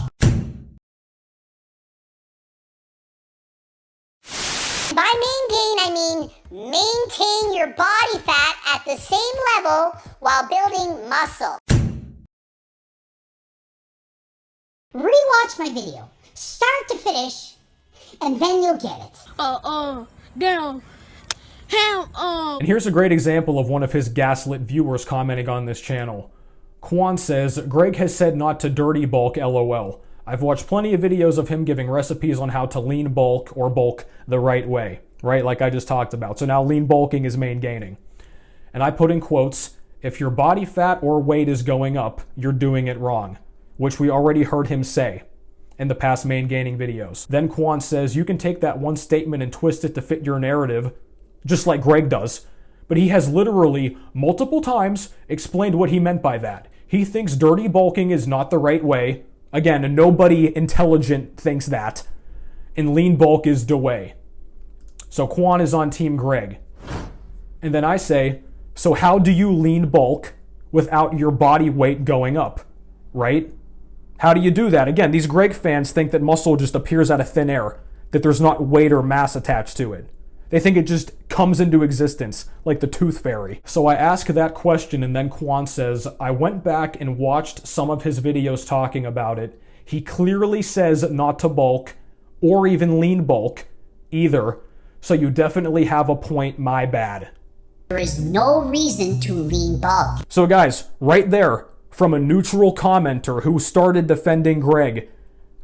By maingain, I mean maintain your body fat at the same level while building muscle. Rewatch my video, start to finish, and then you'll get it. Down. And here's a great example of one of his gaslit viewers commenting on this channel. Quan says, Greg has said not to dirty bulk LOL. I've watched plenty of videos of him giving recipes on how to lean bulk or bulk the right way, right? Like I just talked about. So now lean bulking is maingaining. And I put in quotes, if your body fat or weight is going up, you're doing it wrong, which we already heard him say in the past maingaining videos. Then Quan says, you can take that one statement and twist it to fit your narrative, just like Greg does, but he has literally multiple times explained what he meant by that. He thinks dirty bulking is not the right way. Again, nobody intelligent thinks that. And lean bulk is the way. So Quan is on Team Greg. And then I say, so how do you lean bulk without your body weight going up, right? How do you do that? Again, these Greg fans think that muscle just appears out of thin air, that there's not weight or mass attached to it. They think it just comes into existence, like the tooth fairy. So I ask that question and then Quan says, I went back and watched some of his videos talking about it. He clearly says not to bulk, or even lean bulk, either. So you definitely have a point, my bad. There is no reason to lean bulk. So guys, right there, from a neutral commenter who started defending Greg,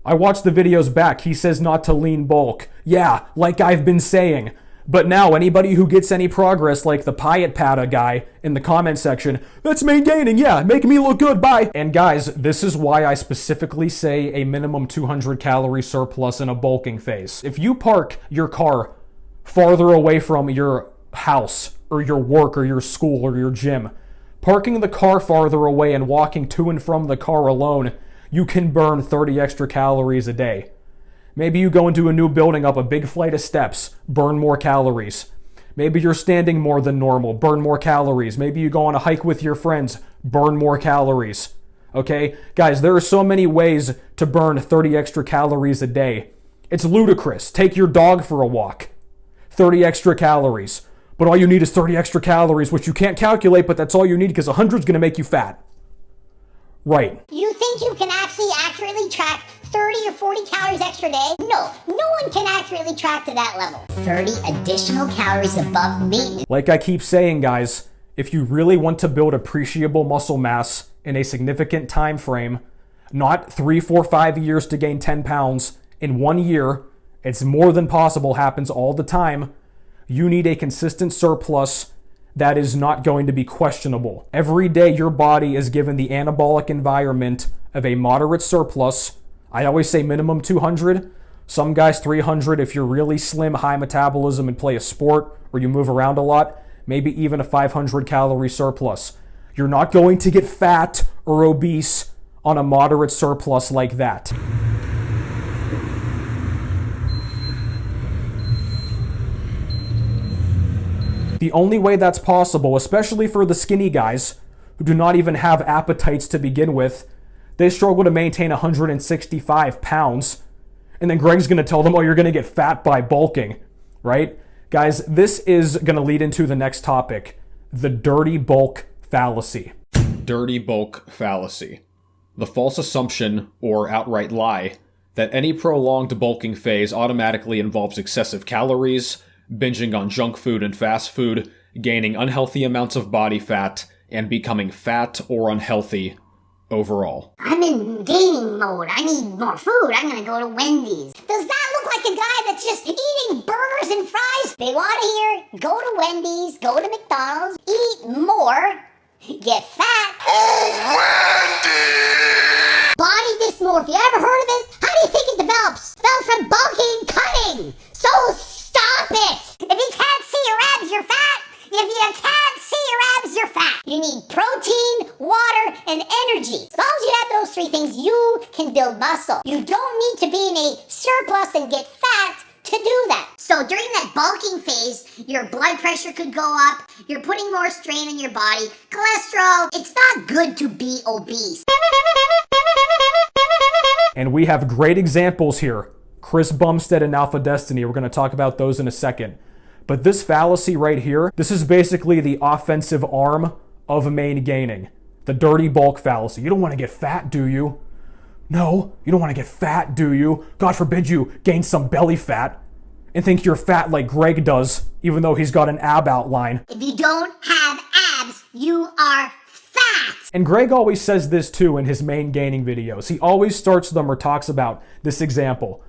I watched the videos back, he says not to lean bulk. Yeah, like I've been saying. But now, anybody who gets any progress, like the Payat Pata guy in the comment section, that's maingaining, yeah, make me look good, bye. And guys, this is why I specifically say a minimum 200 calorie surplus in a bulking phase. If you park your car farther away from your house, or your work, or your school, or your gym, parking the car farther away and walking to and from the car alone, you can burn 30 extra calories a day. Maybe you go into a new building up a big flight of steps, burn more calories. Maybe you're standing more than normal, burn more calories. Maybe you go on a hike with your friends, burn more calories. Okay? Guys, there are so many ways to burn 30 extra calories a day. It's ludicrous. Take your dog for a walk. 30 extra calories. But all you need is 30 extra calories, which you can't calculate, but that's all you need because 100 is going to make you fat. Right. You think you can actually accurately track 30 or 40 calories extra day? No, no one can accurately track to that level. 30 additional calories above maintenance. Like I keep saying, guys, if you really want to build appreciable muscle mass in a significant time frame, not 3, 4, 5 years to gain 10 pounds in 1 year, it's more than possible, happens all the time. You need a consistent surplus that is not going to be questionable. Every day your body is given the anabolic environment of a moderate surplus. I always say minimum 200. Some guys 300 if you're really slim, high metabolism and play a sport or you move around a lot. Maybe even a 500 calorie surplus. You're not going to get fat or obese on a moderate surplus like that. The only way that's possible, especially for the skinny guys who do not even have appetites to begin with, they struggle to maintain 165 pounds. And then Greg's going to tell them, oh, you're going to get fat by bulking, right? Guys, this is going to lead into the next topic, the dirty bulk fallacy. Dirty bulk fallacy. The false assumption, or outright lie, that any prolonged bulking phase automatically involves excessive calories, binging on junk food and fast food, gaining unhealthy amounts of body fat, and becoming fat or unhealthy overall. I'm in gaining mode. I need more food. I'm gonna go to Wendy's. Does that look like a guy that's just eating burgers and fries? They want to hear, go to Wendy's, go to McDonald's, eat more, get fat. Oh, Wendy! Body dysmorphia. Ever heard of it? How do you think it develops? Develops from bulking and cutting. So stop it! If you can't see your abs, you're fat. If you can't see your abs, you're fat. You need protein, water, and energy. As long as you have those three things, you can build muscle. You don't need to be in a surplus and get fat to do that. So during that bulking phase, your blood pressure could go up. You're putting more strain on your body. Cholesterol, it's not good to be obese. And we have great examples here. Chris Bumstead and AlphaDestiny. We're going to talk about those in a second. But this fallacy right here, this is basically the offensive arm of MainGaining. The dirty bulk fallacy. You don't want to get fat, do you? No, you don't want to get fat, do you? God forbid you gain some belly fat and think you're fat like Greg does, even though he's got an ab outline. If you don't have abs, you are fat. And Greg always says this too in his MainGaining videos. He always starts them or talks about this example.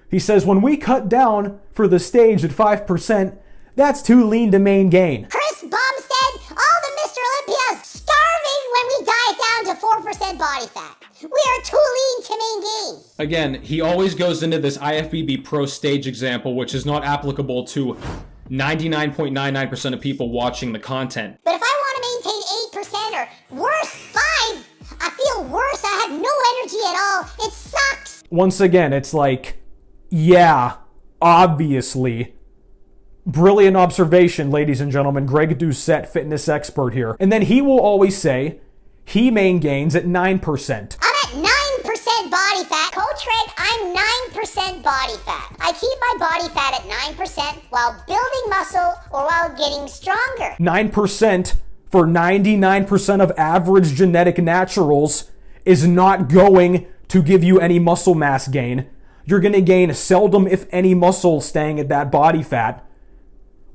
He says, when we cut down for the stage at 5%, that's too lean to maingain. Chris Bumstead, all the Mr. Olympias starving when we diet down to 4% body fat. We are too lean to maingain. Again, he always goes into this IFBB Pro stage example, which is not applicable to 99.99% of people watching the content. But if I want to maintain 8% or worse, 5, I feel worse. I have no energy at all. It sucks. Once again, it's like, yeah, obviously. Brilliant observation, ladies and gentlemen. Greg Doucette, fitness expert here. And then he will always say he maingains at 9%. I'm at 9% body fat. Coach Greg, I'm 9% body fat. I keep my body fat at 9% while building muscle or while getting stronger. 9% for 99% of average genetic naturals is not going to give you any muscle mass gain. You're going to gain seldom, if any, muscle staying at that body fat.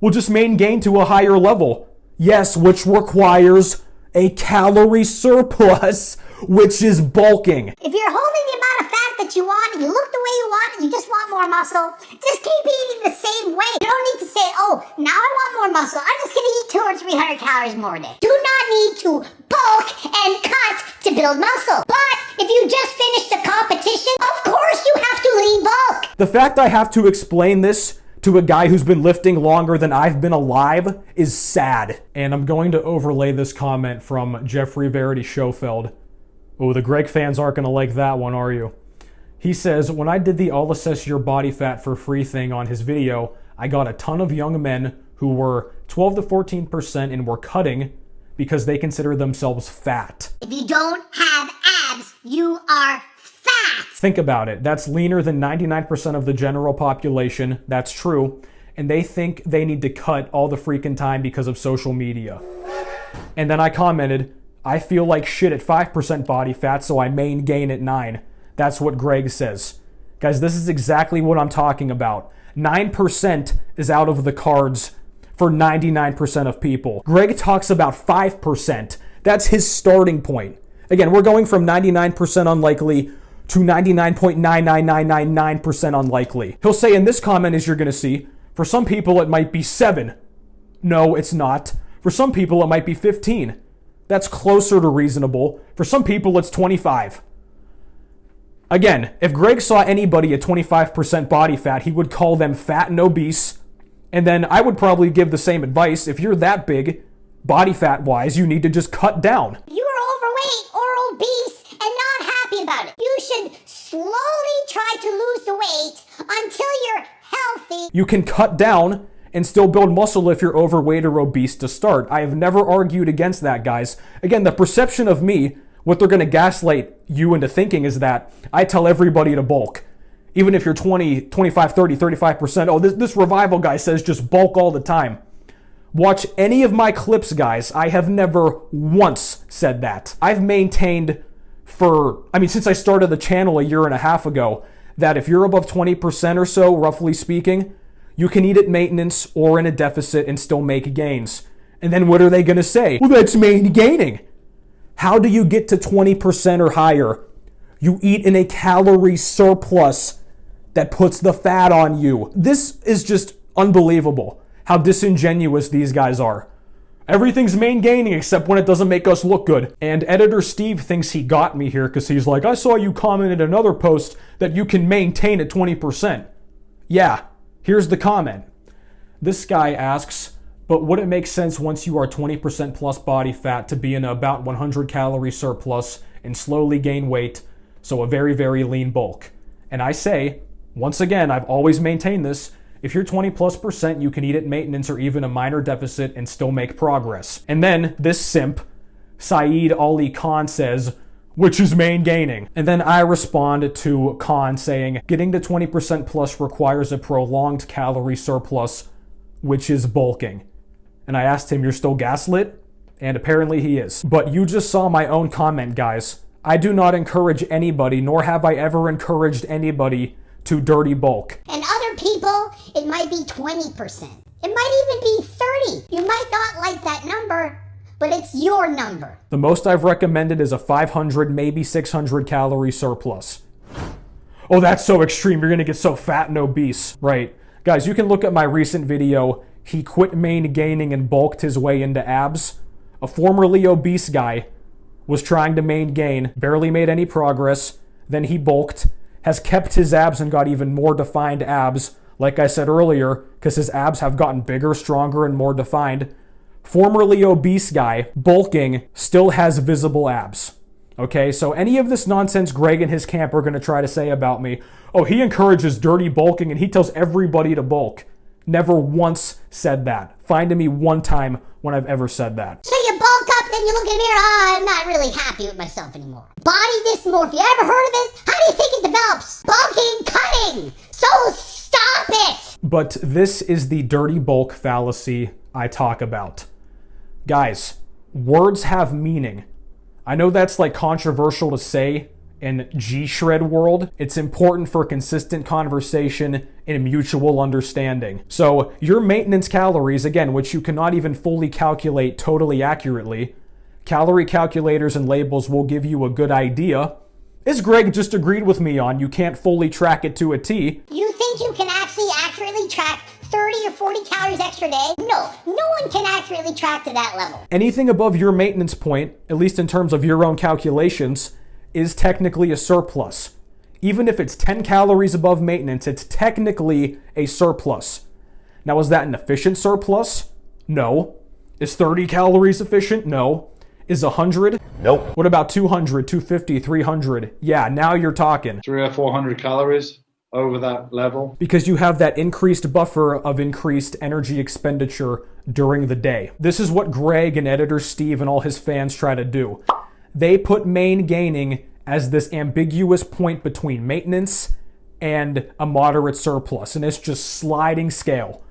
We'll just maingain to a higher level. Yes, which requires a calorie surplus, which is bulking. If you're holding the amount of fat that you want, and you look the way you want, and you just want more muscle, just keep eating the same way. You don't need to say, oh, now I want more muscle. I'm just going to eat 200 or 300 calories more a day. Do not need to bulk and cut to build muscle. But if you just finished a competition, of course you have to lean bulk. The fact I have to explain this to a guy who's been lifting longer than I've been alive is sad. And I'm going to overlay this comment from Jeffrey Verity Schofeld. Oh, the Greg fans aren't going to like that one, are you? He says, when I did the I'll assess your body fat for free thing on his video, I got a ton of young men who were 12 to 14% and were cutting because they consider themselves fat. If you don't have abs, you are fat. Think about it. That's leaner than 99% of the general population. That's true. And they think they need to cut all the freaking time because of social media. And then I commented, I feel like shit at 5% body fat, so I MainGain at 9. That's what Greg says. Guys, this is exactly what I'm talking about. 9% is out of the cards for 99% of people. Greg talks about 5%. That's his starting point. Again, we're going from 99% unlikely to 99.99999% unlikely. He'll say in this comment, as you're going to see, for some people it might be 7. No, it's not. For some people it might be 15. That's closer to reasonable. For some people it's 25. Again, if Greg saw anybody at 25% body fat, he would call them fat and obese. And then I would probably give the same advice. If you're that big, body fat wise, you need to just cut down. You are overweight or obese and not happy about it. You should slowly try to lose the weight until you're healthy. You can cut down and still build muscle if you're overweight or obese to start. I have never argued against that, guys. Again, the perception of me, what they're going to gaslight you into thinking is that I tell everybody to bulk. Even if you're 20, 25, 30, 35%, oh, this revival guy says just bulk all the time. Watch any of my clips, guys. I have never once said that. I've maintained since I started the channel a year and a half ago, that if you're above 20% or so, roughly speaking, you can eat at maintenance or in a deficit and still make gains. And then what are they going to say? Well, that's maingaining. How do you get to 20% or higher? You eat in a calorie surplus that puts the fat on you. This is just unbelievable how disingenuous these guys are. Everything's maingaining except when it doesn't make us look good. And editor Steve thinks he got me here because he's like, I saw you comment in another post that you can maintain at 20%. Yeah, here's the comment. This guy asks, but would it make sense once you are 20% plus body fat to be in about 100 calorie surplus and slowly gain weight, so a very, very lean bulk? And I say, once again, I've always maintained this, if you're 20+%, you can eat at maintenance or even a minor deficit and still make progress. And then this simp, Saeed Ali Khan, says, which is maingaining. And then I respond to Khan saying, getting to 20% plus requires a prolonged calorie surplus, which is bulking. And I asked him, you're still gaslit? And apparently he is. But you just saw my own comment, guys. I do not encourage anybody, nor have I ever encouraged anybody to dirty bulk. And other people, it might be 20%. It might even be 30. You might not like that number, but it's your number. The most I've recommended is a 500, maybe 600 calorie surplus. Oh, that's so extreme. You're gonna get so fat and obese. Right. Guys, you can look at my recent video. He quit maingaining and bulked his way into abs. A formerly obese guy was trying to maingain, barely made any progress. Then he bulked, has kept his abs and got even more defined abs. Like I said earlier, because his abs have gotten bigger, stronger, and more defined. Formerly obese guy, bulking, still has visible abs. Okay, so any of this nonsense Greg and his camp are going to try to say about me, oh, he encourages dirty bulking and he tells everybody to bulk. Never once said that. Find me one time when I've ever said that. So you bulk up, then you look in the mirror, I'm not really happy with myself anymore. Body dysmorphia, ever heard of it? How do you think it develops? Bulking, cutting! So stop it! But this is the dirty bulk fallacy I talk about. Guys, words have meaning. I know that's like controversial to say in G-Shred world. It's important for consistent conversation and mutual understanding. So your maintenance calories, again, which you cannot even fully calculate totally accurately, calorie calculators and labels will give you a good idea. As Greg just agreed with me on, you can't fully track it to a T. You think you can actually accurately track 30 or 40 calories extra day? No one can accurately track to that level. Anything above your maintenance point, at least in terms of your own calculations, is technically a surplus. Even if it's 10 calories above maintenance, it's technically a surplus. Now, is that an efficient surplus? No. Is 30 calories efficient? No. Is 100? Nope. What about 200, 250, 300? Yeah, now you're talking. 300 or 400 calories over that level. Because you have that increased buffer of increased energy expenditure during the day. This is what Greg and editor Steve and all his fans try to do. They put main-gaining as this ambiguous point between maintenance and a moderate surplus, and it's just sliding scale.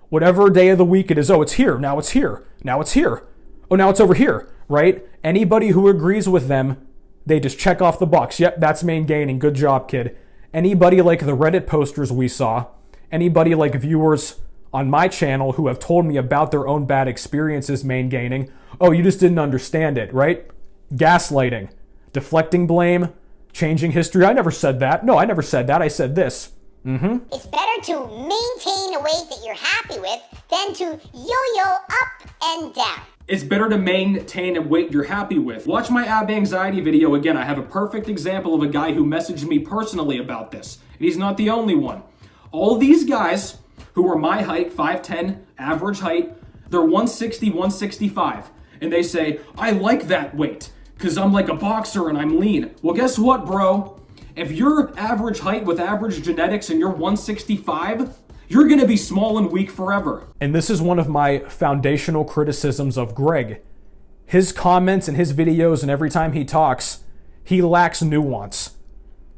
Whatever day of the week it is, oh, it's here, now it's here, now it's here, oh, now it's over here, right? Anybody who agrees with them, they just check off the box. Yep, that's main-gaining, good job, kid. Anybody like the Reddit posters we saw, anybody like viewers on my channel who have told me about their own bad experiences main-gaining, oh, you just didn't understand it, right? Gaslighting, deflecting blame, changing history. I never said that. No, I never said that. I said this. It's better to maintain a weight that you're happy with than to yo-yo up and down. It's better to maintain a weight you're happy with. Watch my ab anxiety video again. I have a perfect example of a guy who messaged me personally about this. And he's not the only one. All these guys who are my height, 5'10", average height, they're 160, 165. And they say, I like that weight because I'm like a boxer and I'm lean. Well, guess what, bro? If you're average height with average genetics and you're 165, you're gonna be small and weak forever. And this is one of my foundational criticisms of Greg. His comments and his videos and every time he talks, he lacks nuance.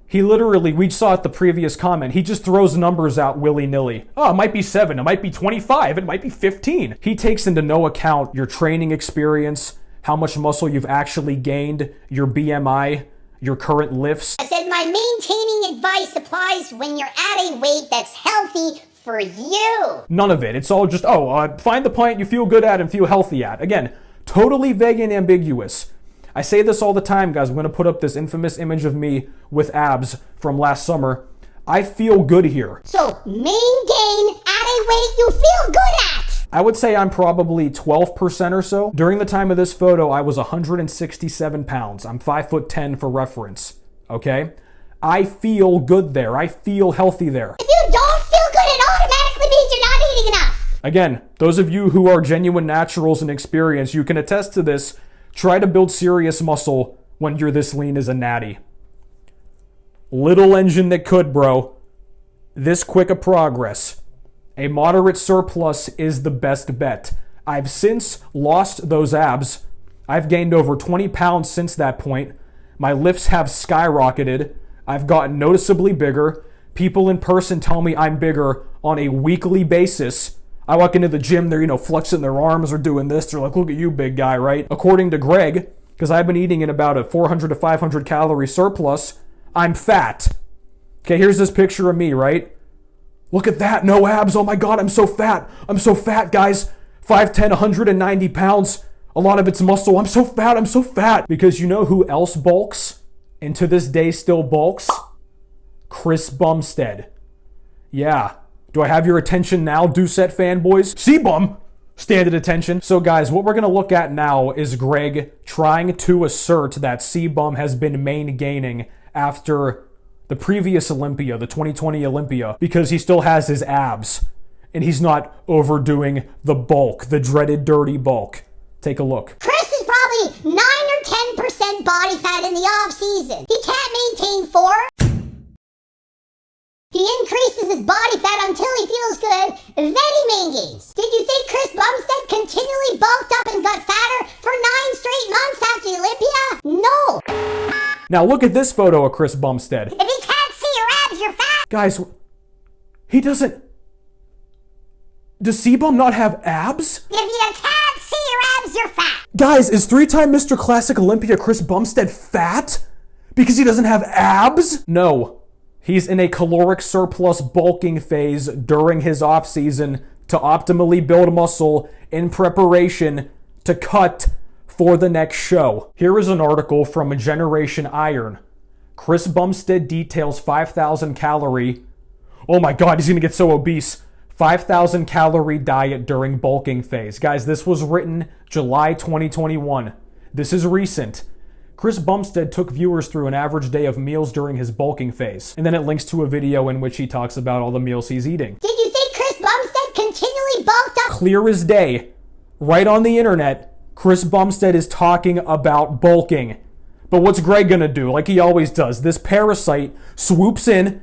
He literally, we saw at the previous comment, he just throws numbers out willy-nilly. Oh, it might be 7, it might be 25, it might be 15. He takes into no account your training experience, how much muscle you've actually gained, your BMI, your current lifts. I said my maintaining advice applies when you're at a weight that's healthy for you. None of it. It's all just, find the point you feel good at and feel healthy at. Again, totally vague and ambiguous. I say this all the time, guys. I'm going to put up this infamous image of me with abs from last summer. I feel good here. So maingain at a weight you feel good at. I would say I'm probably 12% or so. During the time of this photo, I was 167 pounds. I'm 5'10" for reference, okay? I feel good there. I feel healthy there. If you don't feel good, it automatically means you're not eating enough. Again, those of you who are genuine naturals and experienced, you can attest to this. Try to build serious muscle when you're this lean as a natty. Little engine that could, bro. This quick of progress. A moderate surplus is the best bet. I've since lost those abs. I've gained over 20 pounds since that point. My lifts have skyrocketed. I've gotten noticeably bigger. People in person tell me I'm bigger on a weekly basis. I walk into the gym, they're, flexing their arms or doing this. They're like, look at you, big guy, right? According to Greg, because I've been eating in about a 400 to 500 calorie surplus, I'm fat. Okay, here's this picture of me, right? Look at that, no abs. Oh my God, I'm so fat. I'm so fat, guys. 5'10", 190 pounds. A lot of it's muscle. I'm so fat, I'm so fat. Because you know who else bulks? And to this day still bulks? Chris Bumstead. Yeah. Do I have your attention now, Doucette fanboys? CBum! Stand at attention. So guys, what we're going to look at now is Greg trying to assert that CBum has been main-gaining after the previous Olympia, the 2020 Olympia, because he still has his abs. And he's not overdoing the bulk, the dreaded dirty bulk. Take a look. Chris is probably 9 or 10% body fat in the off-season. He can't maintain 4. He increases his body fat until he feels good, then he maingains. Did you think Chris Bumstead continually bulked up and got fatter for 9 straight months after the Olympia? No. Now look at this photo of Chris Bumstead. If you can't see your abs, you're fat. Guys, he doesn't... Does CBum not have abs? If you can't see your abs, you're fat. Guys, is 3-time Mr. Classic Olympia Chris Bumstead fat? Because he doesn't have abs? No. He's in a caloric surplus bulking phase during his off-season to optimally build muscle in preparation to cut for the next show. Here is an article from Generation Iron. Chris Bumstead details 5,000 calorie... Oh my God, he's gonna get so obese. 5,000 calorie diet during bulking phase. Guys, this was written July 2021. This is recent. Chris Bumstead took viewers through an average day of meals during his bulking phase. And then it links to a video in which he talks about all the meals he's eating. Did you think Chris Bumstead continually bulked up? Clear as day, right on the internet, Chris Bumstead is talking about bulking. But what's Greg gonna do? Like he always does. This parasite swoops in.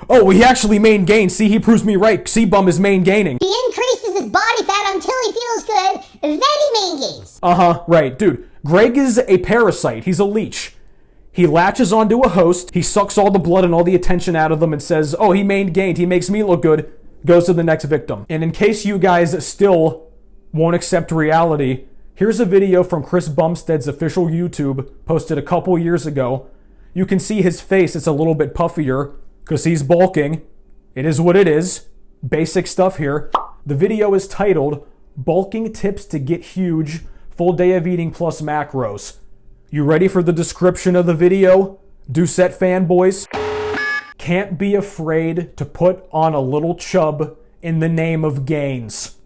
Oh, he actually maingained. See, he proves me right. Cbum is maingaining. He increases his body fat until he feels good, then he maingains. Right. Dude, Greg is a parasite. He's a leech. He latches onto a host. He sucks all the blood and all the attention out of them and says, oh, he maingained. He makes me look good. Goes to the next victim. And in case you guys still won't accept reality, here's a video from Chris Bumstead's official YouTube posted a couple years ago. You can see his face. It's a little bit puffier because he's bulking. It is what it is. Basic stuff here. The video is titled, Bulking Tips to Get Huge, Full Day of Eating Plus Macros. You ready for the description of the video, Doucette fanboys? Can't be afraid to put on a little chub in the name of gains.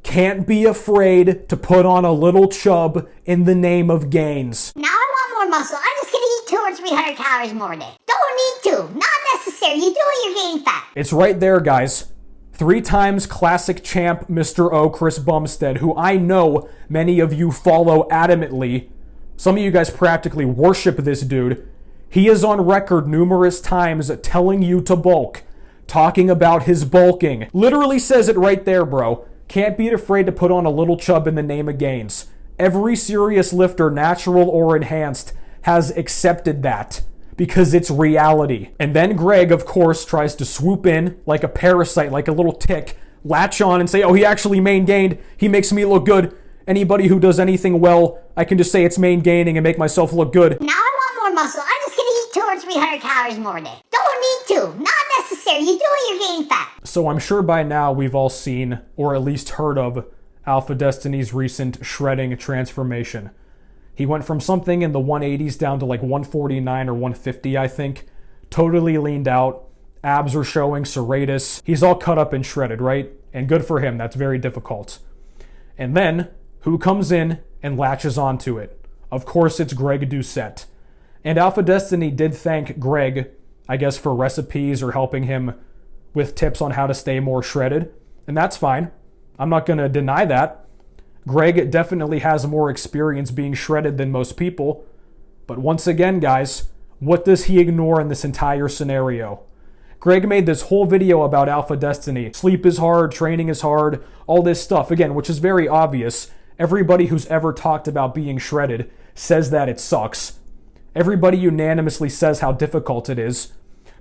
Can't be afraid to put on a little chub in the name of gains. Now I want more muscle. I'm just gonna eat 200 or 300 calories more a day. Don't need to. Not necessary. You do it, you're gaining fat. It's right there, guys. 3 times classic champ Mr. O, Chris Bumstead, who I know many of you follow adamantly. Some of you guys practically worship this dude. He is on record numerous times telling you to bulk, talking about his bulking. Literally says it right there, bro. Can't be afraid to put on a little chub in the name of gains. Every serious lifter, natural or enhanced, has accepted that because it's reality. And then Greg, of course, tries to swoop in like a parasite, like a little tick, latch on and say, oh, he actually maingained. He makes me look good. Anybody who does anything well, I can just say it's maingaining and make myself look good. Now I want more muscle. I'm just gonna eat 200 or 300 calories more a day. Don't need to. Not necessary. You do it, you're gaining fat. So I'm sure by now we've all seen, or at least heard of, AlphaDestiny's recent shredding transformation. He went from something in the 180s down to like 149 or 150, I think. Totally leaned out. Abs are showing, serratus. He's all cut up and shredded, right? And good for him. That's very difficult. And then, who comes in and latches onto it? Of course, it's Greg Doucette. And AlphaDestiny did thank Greg, I guess, for recipes or helping him with tips on how to stay more shredded. And that's fine. I'm not going to deny that. Greg definitely has more experience being shredded than most people. But once again, guys, what does he ignore in this entire scenario? Greg made this whole video about AlphaDestiny. Sleep is hard, training is hard, all this stuff. Again, which is very obvious. Everybody who's ever talked about being shredded says that it sucks. Everybody unanimously says how difficult it is.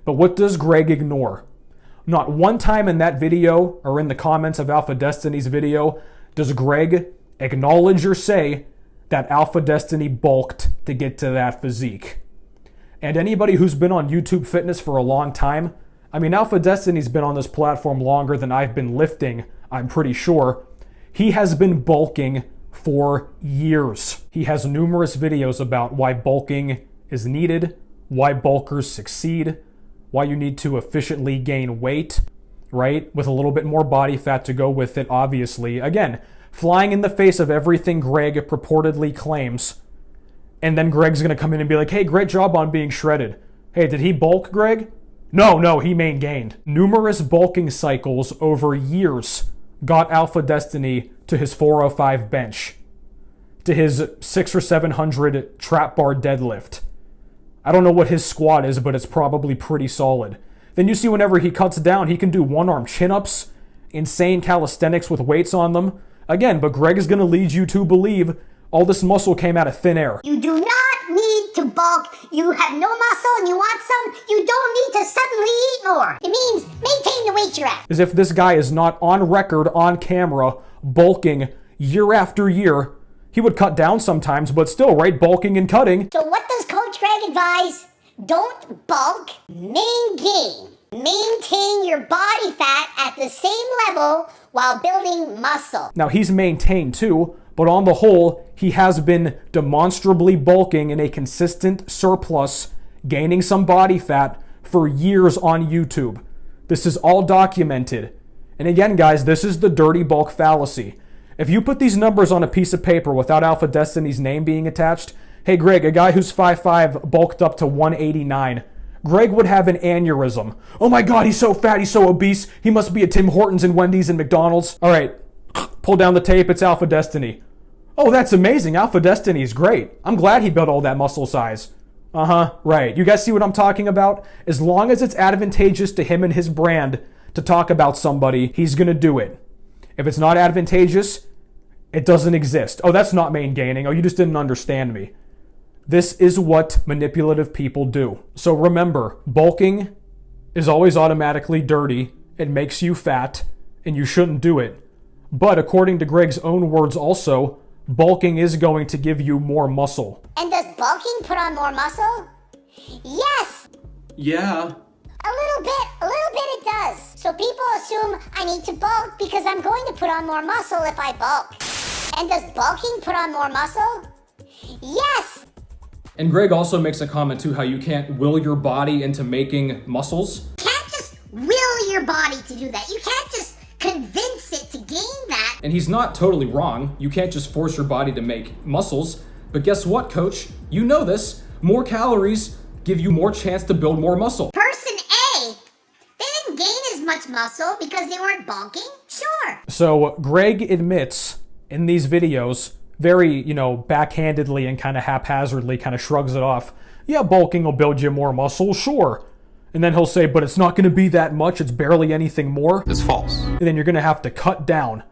But what does Greg ignore? Not one time in that video, or in the comments of AlphaDestiny's video, does Greg acknowledge or say that AlphaDestiny bulked to get to that physique. And anybody who's been on YouTube Fitness for a long time, I mean, AlphaDestiny's been on this platform longer than I've been lifting, I'm pretty sure. He has been bulking for years. He has numerous videos about why bulking is needed, why bulkers succeed, why you need to efficiently gain weight, right? With a little bit more body fat to go with it, obviously. Again, flying in the face of everything Greg purportedly claims. And then Greg's going to come in and be like, hey, great job on being shredded. Hey, did he bulk, Greg? No, he maingained. Numerous bulking cycles over years got AlphaDestiny to his 405 bench, to his 600 or 700 trap bar deadlift. I don't know what his squat is, but it's probably pretty solid. Then you see whenever he cuts down, he can do one-arm chin-ups, insane calisthenics with weights on them. Again, but Greg is going to lead you to believe all this muscle came out of thin air. You do not need to bulk. You have no muscle and you want some. You don't need to suddenly eat more. It means maintain the weight you're at. As if this guy is not on record, on camera, bulking year after year. He would cut down sometimes, but still, right? Bulking and cutting. So what does Coach Greg advise? Don't bulk, maingain. Maintain your body fat at the same level while building muscle. Now, he's maintained too, but on the whole, he has been demonstrably bulking in a consistent surplus, gaining some body fat for years on YouTube. This is all documented. And again, guys, this is the dirty bulk fallacy. If you put these numbers on a piece of paper without AlphaDestiny's name being attached, hey, Greg, a guy who's 5'5" bulked up to 189, Greg would have an aneurysm. Oh my God, he's so fat, he's so obese. He must be at Tim Hortons and Wendy's and McDonald's. All right, pull down the tape, it's AlphaDestiny. Oh, that's amazing. AlphaDestiny is great. I'm glad he built all that muscle size. Right. You guys see what I'm talking about? As long as it's advantageous to him and his brand to talk about somebody, he's going to do it. If it's not advantageous, it doesn't exist. Oh, that's not MainGaining. Oh, you just didn't understand me. This is what manipulative people do. So remember, bulking is always automatically dirty. It makes you fat, and you shouldn't do it. But according to Greg's own words also, bulking is going to give you more muscle. And does bulking put on more muscle? Yes! Yeah. A little bit it does. So people assume I need to bulk because I'm going to put on more muscle if I bulk. And does bulking put on more muscle? Yes! And Greg also makes a comment too how you can't will your body into making muscles. You can't just will your body to do that. You can't just convince it to gain that. And he's not totally wrong. You can't just force your body to make muscles. But guess what, coach? You know this. More calories give you more chance to build more muscle. Person A, they didn't gain as much muscle because they weren't bulking? Sure. So Greg admits in these videos, very, backhandedly and kind of haphazardly kind of shrugs it off. Yeah, bulking will build you more muscle, sure. And then he'll say, but it's not going to be that much. It's barely anything more. It's false. And then you're going to have to cut down.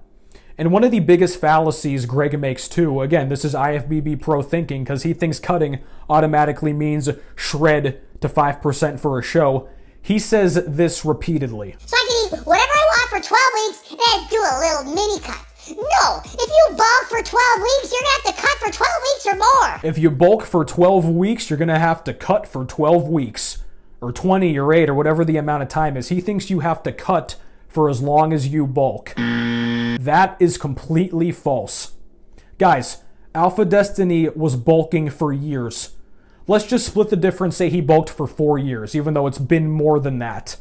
And one of the biggest fallacies Greg makes too, again, this is IFBB pro thinking because he thinks cutting automatically means shred to 5% for a show. He says this repeatedly. So I can eat whatever I want for 12 weeks and then do a little mini cut. No, if you bulk for 12 weeks, you're going to have to cut for 12 weeks or more. If you bulk for 12 weeks, you're going to have to cut for 12 weeks. Or 20 or 8 or whatever the amount of time is. He thinks you have to cut for as long as you bulk. That is completely false. Guys, AlphaDestiny was bulking for years. Let's just split the difference, say he bulked for 4 years, even though it's been more than that.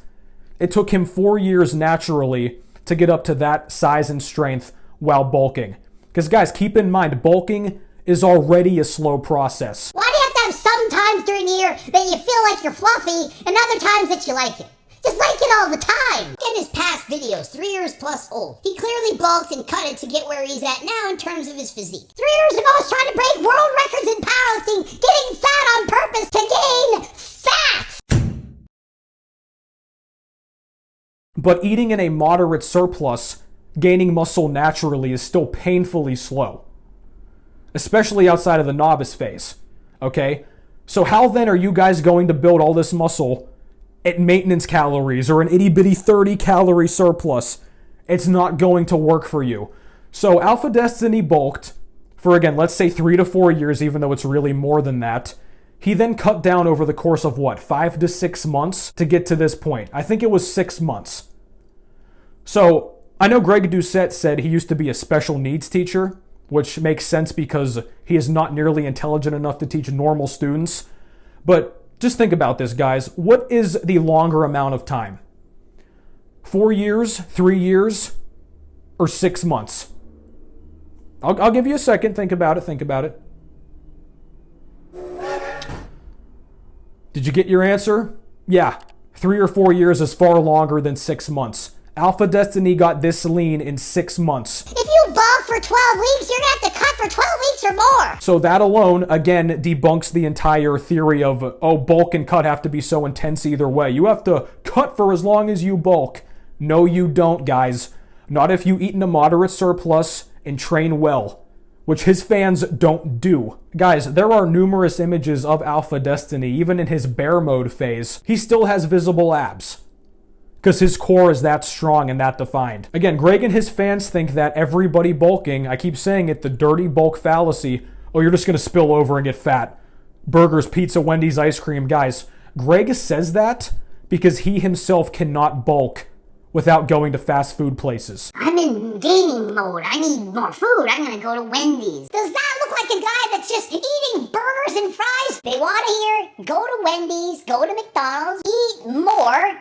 It took him 4 years naturally to get up to that size and strength while bulking. Because guys, keep in mind, bulking is already a slow process. Why do you have to have some times during the year that you feel like you're fluffy and other times that you like it? Just like it all the time. In his past videos, 3 years plus old, he clearly bulked and cut it to get where he's at now in terms of his physique. 3 years ago, I was trying to break world records in powerlifting, getting fat on purpose to gain fat. But eating in a moderate surplus, gaining muscle naturally is still painfully slow. Especially outside of the novice phase. Okay? So how then are you guys going to build all this muscle at maintenance calories or an itty bitty 30 calorie surplus? It's not going to work for you. So AlphaDestiny bulked for, again, let's say 3 to 4 years, even though it's really more than that. He then cut down over the course of 5 to 6 months to get to this point. I think it was 6 months. So I know Greg Doucette said he used to be a special needs teacher, which makes sense because he is not nearly intelligent enough to teach normal students. But just think about this, guys. What is the longer amount of time? 4 years, 3 years, or 6 months? I'll give you a second. Think about it. Did you get your answer? Yeah, 3 or 4 years is far longer than 6 months. AlphaDestiny got this lean in 6 months. If you bulk for 12 weeks, you're going to have to cut for 12 weeks or more. So that alone, again, debunks the entire theory of, bulk and cut have to be so intense either way. You have to cut for as long as you bulk. No, you don't, guys. Not if you eat in a moderate surplus and train well, which his fans don't do. Guys, there are numerous images of AlphaDestiny, even in his bear mode phase. He still has visible abs, because his core is that strong and that defined. Again, Greg and his fans think that everybody bulking, I keep saying it, the dirty bulk fallacy, you're just going to spill over and get fat. Burgers, pizza, Wendy's, ice cream. Guys, Greg says that because he himself cannot bulk without going to fast food places. I'm in gaining mode. I need more food. I'm going to go to Wendy's. Does that look like a guy that's just eating burgers and fries? They want to hear, go to Wendy's, go to McDonald's, eat more,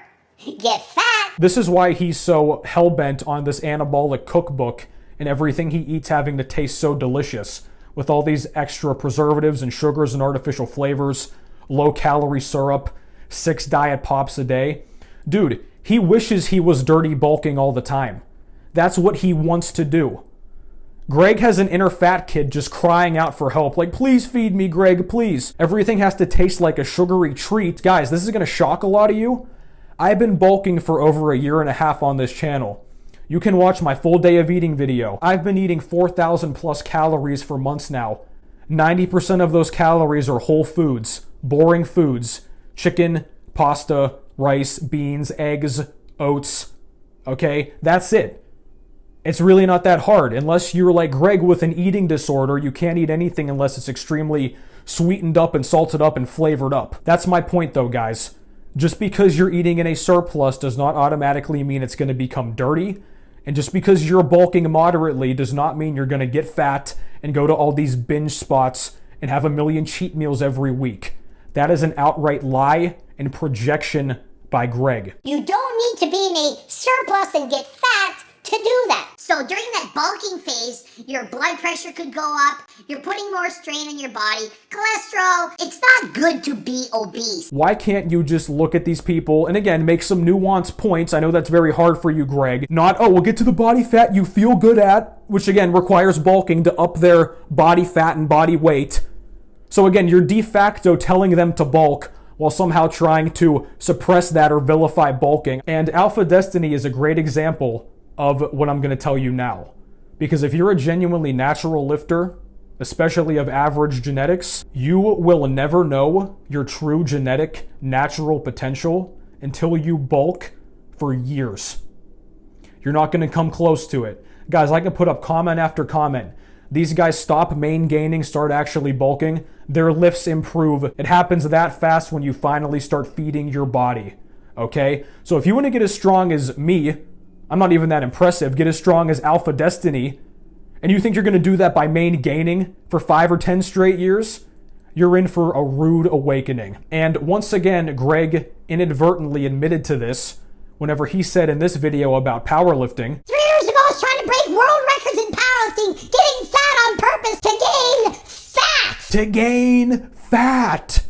get fat. This is why he's so hell-bent on this anabolic cookbook and everything he eats having to taste so delicious, with all these extra preservatives and sugars and artificial flavors, low-calorie syrup, 6 diet pops a day. Dude, he wishes he was dirty bulking all the time. That's what he wants to do. Greg has an inner fat kid just crying out for help, like, please feed me, Greg, please. Everything has to taste like a sugary treat. Guys, this is gonna shock a lot of you. I've been bulking for over a year and a half on this channel. You can watch my full day of eating video. I've been eating 4,000 plus calories for months now. 90% of those calories are whole foods, boring foods. Chicken, pasta, rice, beans, eggs, oats. Okay, that's it. It's really not that hard. Unless you're like Greg with an eating disorder, you can't eat anything unless it's extremely sweetened up and salted up and flavored up. That's my point though, guys. Just because you're eating in a surplus does not automatically mean it's going to become dirty. And just because you're bulking moderately does not mean you're going to get fat and go to all these binge spots and have a million cheat meals every week. That is an outright lie and projection by Greg. You don't need to be in a surplus and get fat to do that. So during that bulking phase, your blood pressure could go up, you're putting more strain on your body, cholesterol, it's not good to be obese. Why can't you just look at these people and again, make some nuanced points? I know that's very hard for you, Greg. Not, oh, we'll get to the body fat you feel good at, which again requires bulking to up their body fat and body weight. So again, you're de facto telling them to bulk while somehow trying to suppress that or vilify bulking. And AlphaDestiny is a great example of what I'm going to tell you now. Because if you're a genuinely natural lifter, especially of average genetics, you will never know your true genetic natural potential until you bulk for years. You're not going to come close to it. Guys, I can put up comment after comment. These guys stop main-gaining, start actually bulking. Their lifts improve. It happens that fast when you finally start feeding your body. Okay? So if you want to get as strong as me, I'm not even that impressive, get as strong as AlphaDestiny, and you think you're going to do that by main-gaining for 5 or 10 straight years, you're in for a rude awakening. And once again, Greg inadvertently admitted to this whenever he said in this video about powerlifting, 3 years ago I was trying to break world records in powerlifting, getting fat on purpose to gain fat! To gain fat!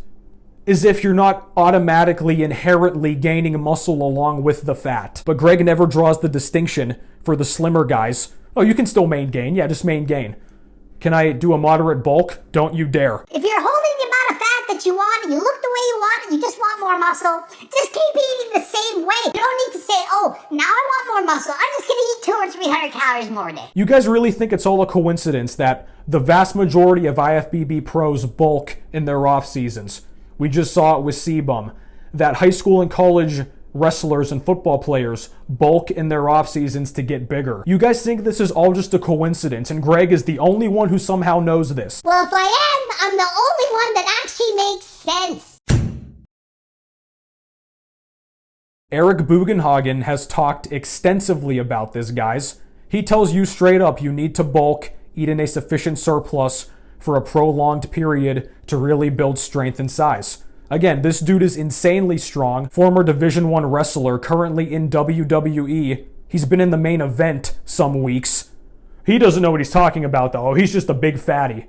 As if you're not automatically inherently gaining muscle along with the fat. But Greg never draws the distinction for the slimmer guys. Oh, you can still main-gain. Yeah, just main-gain. Can I do a moderate bulk? Don't you dare. If you're holding the amount of fat that you want and you look the way you want and you just want more muscle, just keep eating the same way. You don't need to say, oh, now I want more muscle. I'm just going to eat 200 or 300 calories more a day. You guys really think it's all a coincidence that the vast majority of IFBB pros bulk in their off seasons? We just saw it with cbum. That high school and college wrestlers and football players bulk in their off seasons to get bigger. You guys think this is all just a coincidence and Greg is the only one who somehow knows this? Well, if I am, I'm the only one that actually makes sense. Eric Bugenhagen has talked extensively about this, guys. He tells you straight up you need to bulk, eat in a sufficient surplus for a prolonged period to really build strength and size. Again, this dude is insanely strong, former Division 1 wrestler, currently in WWE. He's been in the main event some weeks. He doesn't know what he's talking about though. He's just a big fatty.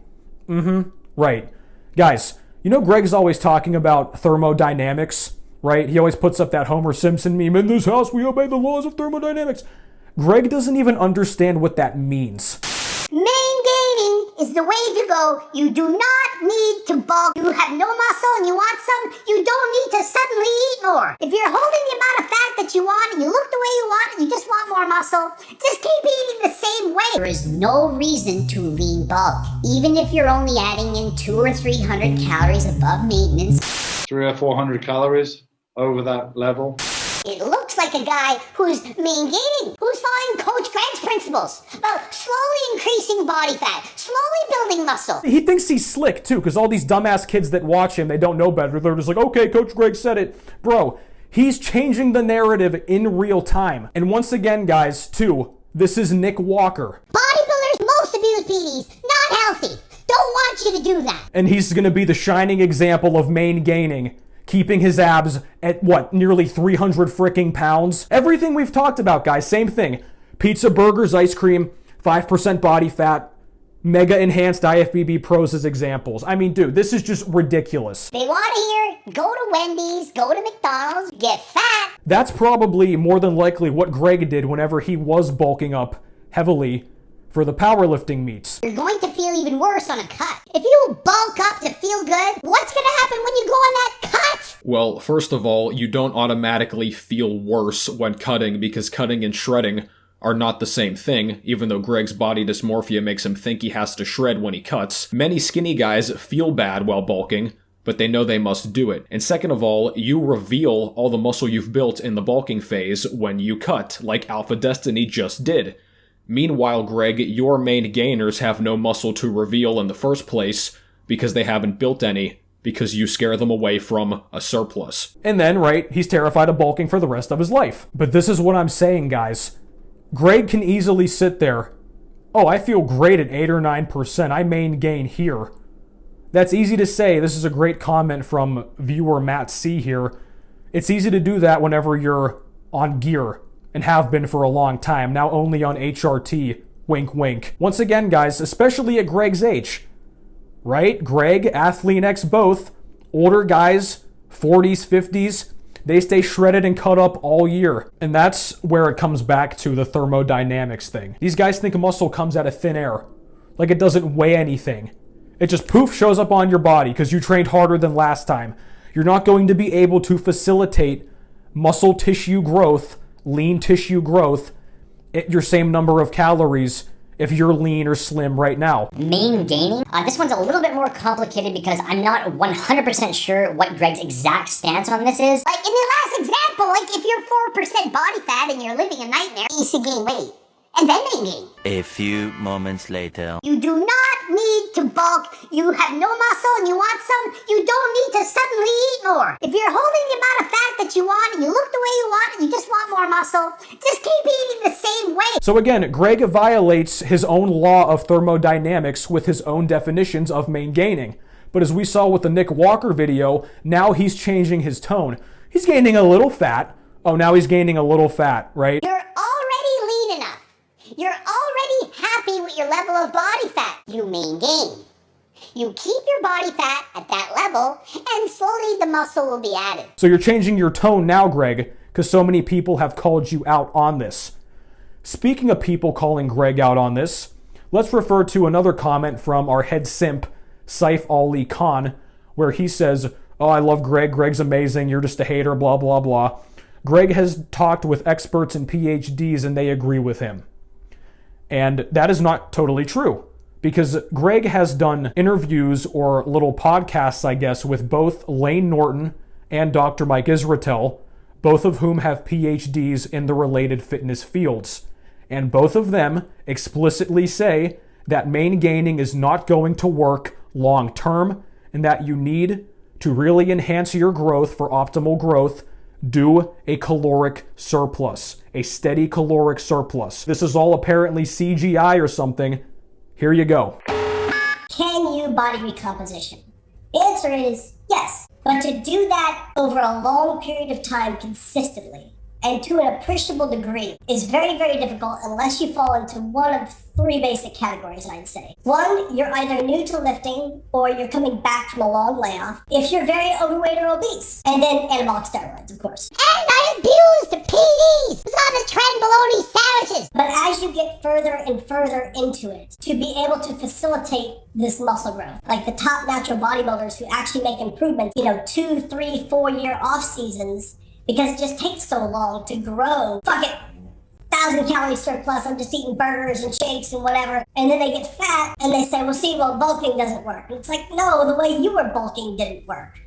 Right. Guys, you know Greg's always talking about thermodynamics, right? He always puts up that Homer Simpson meme, in this house we obey the laws of thermodynamics. Greg doesn't even understand what that means. Main-gaining is the way to go. You do not need to bulk. You have no muscle and you want some, you don't need to suddenly eat more. If you're holding the amount of fat that you want and you look the way you want and you just want more muscle, just keep eating the same way. There is no reason to lean bulk, even if you're only adding in 200 or 300 calories above maintenance. 300 or 400 calories over that level. It looks like a guy who's main-gaining, who's following Coach Greg's principles about slowly increasing body fat, slowly building muscle. He thinks he's slick too, because all these dumbass kids that watch him, they don't know better. They're just like, okay, Coach Greg said it. Bro, he's changing the narrative in real time. And once again, guys, too, this is Nick Walker. Bodybuilders most abuse PDs, not healthy. Don't want you to do that. And he's going to be the shining example of main-gaining, keeping his abs at, what, nearly 300 freaking pounds? Everything we've talked about, guys, same thing. Pizza, burgers, ice cream, 5% body fat, mega enhanced IFBB pros as examples. I mean, dude, this is just ridiculous. They want to hear, go to Wendy's, go to McDonald's, get fat. That's probably more than likely what Greg did whenever he was bulking up heavily for the powerlifting meets. You're going to feel even worse on a cut. If you bulk up to feel good, what's going to happen when you go on that cut? Well, first of all, you don't automatically feel worse when cutting because cutting and shredding are not the same thing, even though Greg's body dysmorphia makes him think he has to shred when he cuts. Many skinny guys feel bad while bulking, but they know they must do it. And second of all, you reveal all the muscle you've built in the bulking phase when you cut, like AlphaDestiny just did. Meanwhile, Greg, your main gainers have no muscle to reveal in the first place because they haven't built any, because you scare them away from a surplus. And then, right, he's terrified of bulking for the rest of his life. But this is what I'm saying, guys. Greg can easily sit there, oh, I feel great at 8 or 9%, I main gain here. That's easy to say. This is a great comment from viewer Matt C here. It's easy to do that whenever you're on gear, and have been for a long time, now only on HRT, wink wink. Once again, guys, especially at Greg's age, right? Greg, Athlean X both, older guys, 40s, 50s, they stay shredded and cut up all year. And that's where it comes back to the thermodynamics thing. These guys think muscle comes out of thin air, like it doesn't weigh anything. It just poof shows up on your body because you trained harder than last time. You're not going to be able to facilitate muscle tissue growth, lean tissue growth at your same number of calories if you're lean or slim right now. MainGaining? This one's a little bit more complicated because I'm not 100% sure what Greg's exact stance on this is. Like in the last example, like if you're 4% body fat and you're living a nightmare, you should gain weight. And then maingain. A few moments later. You do not need to bulk. You have no muscle and you want some. You don't need to suddenly eat more. If you're holding the amount of fat that you want and you look the way you want and you just want more muscle, just keep eating the same way. So again, Greg violates his own law of thermodynamics with his own definitions of maingaining. But as we saw with the Nick Walker video, now he's changing his tone. He's gaining a little fat. Oh, now he's gaining a little fat, right? You're already lean enough. You're already happy with your level of body fat. You maingain. You keep your body fat at that level, and slowly the muscle will be added. So you're changing your tone now, Greg, because so many people have called you out on this. Speaking of people calling Greg out on this, let's refer to another comment from our head simp, Saif Ali Khan, where he says, oh, I love Greg, Greg's amazing, you're just a hater, blah, blah, blah. Greg has talked with experts and PhDs and they agree with him. And that is not totally true, because Greg has done interviews or little podcasts, I guess, with both Layne Norton and Dr. Mike Israetel, both of whom have PhDs in the related fitness fields. And both of them explicitly say that maingaining is not going to work long term, and that you need to really enhance your growth for optimal growth, do a caloric surplus, a steady caloric surplus. This is all apparently CGI or something. Here you go. Can you body recomposition? The answer is yes. But to do that over a long period of time consistently and to an appreciable degree is very, very difficult unless you fall into one of three basic categories, I'd say. One, you're either new to lifting or you're coming back from a long layoff if you're very overweight or obese. And then anabolic steroids, of course. And I abused the PDs! It's on the trend bologna sandwiches! But as you get further and further into it, to be able to facilitate this muscle growth, like the top natural bodybuilders who actually make improvements, 2, 3, 4 year off seasons, because it just takes so long to grow. Fuck it. 1,000 calorie surplus, I'm just eating burgers and shakes and whatever. And then they get fat and they say, well, bulking doesn't work. And it's like, no, the way you were bulking didn't work.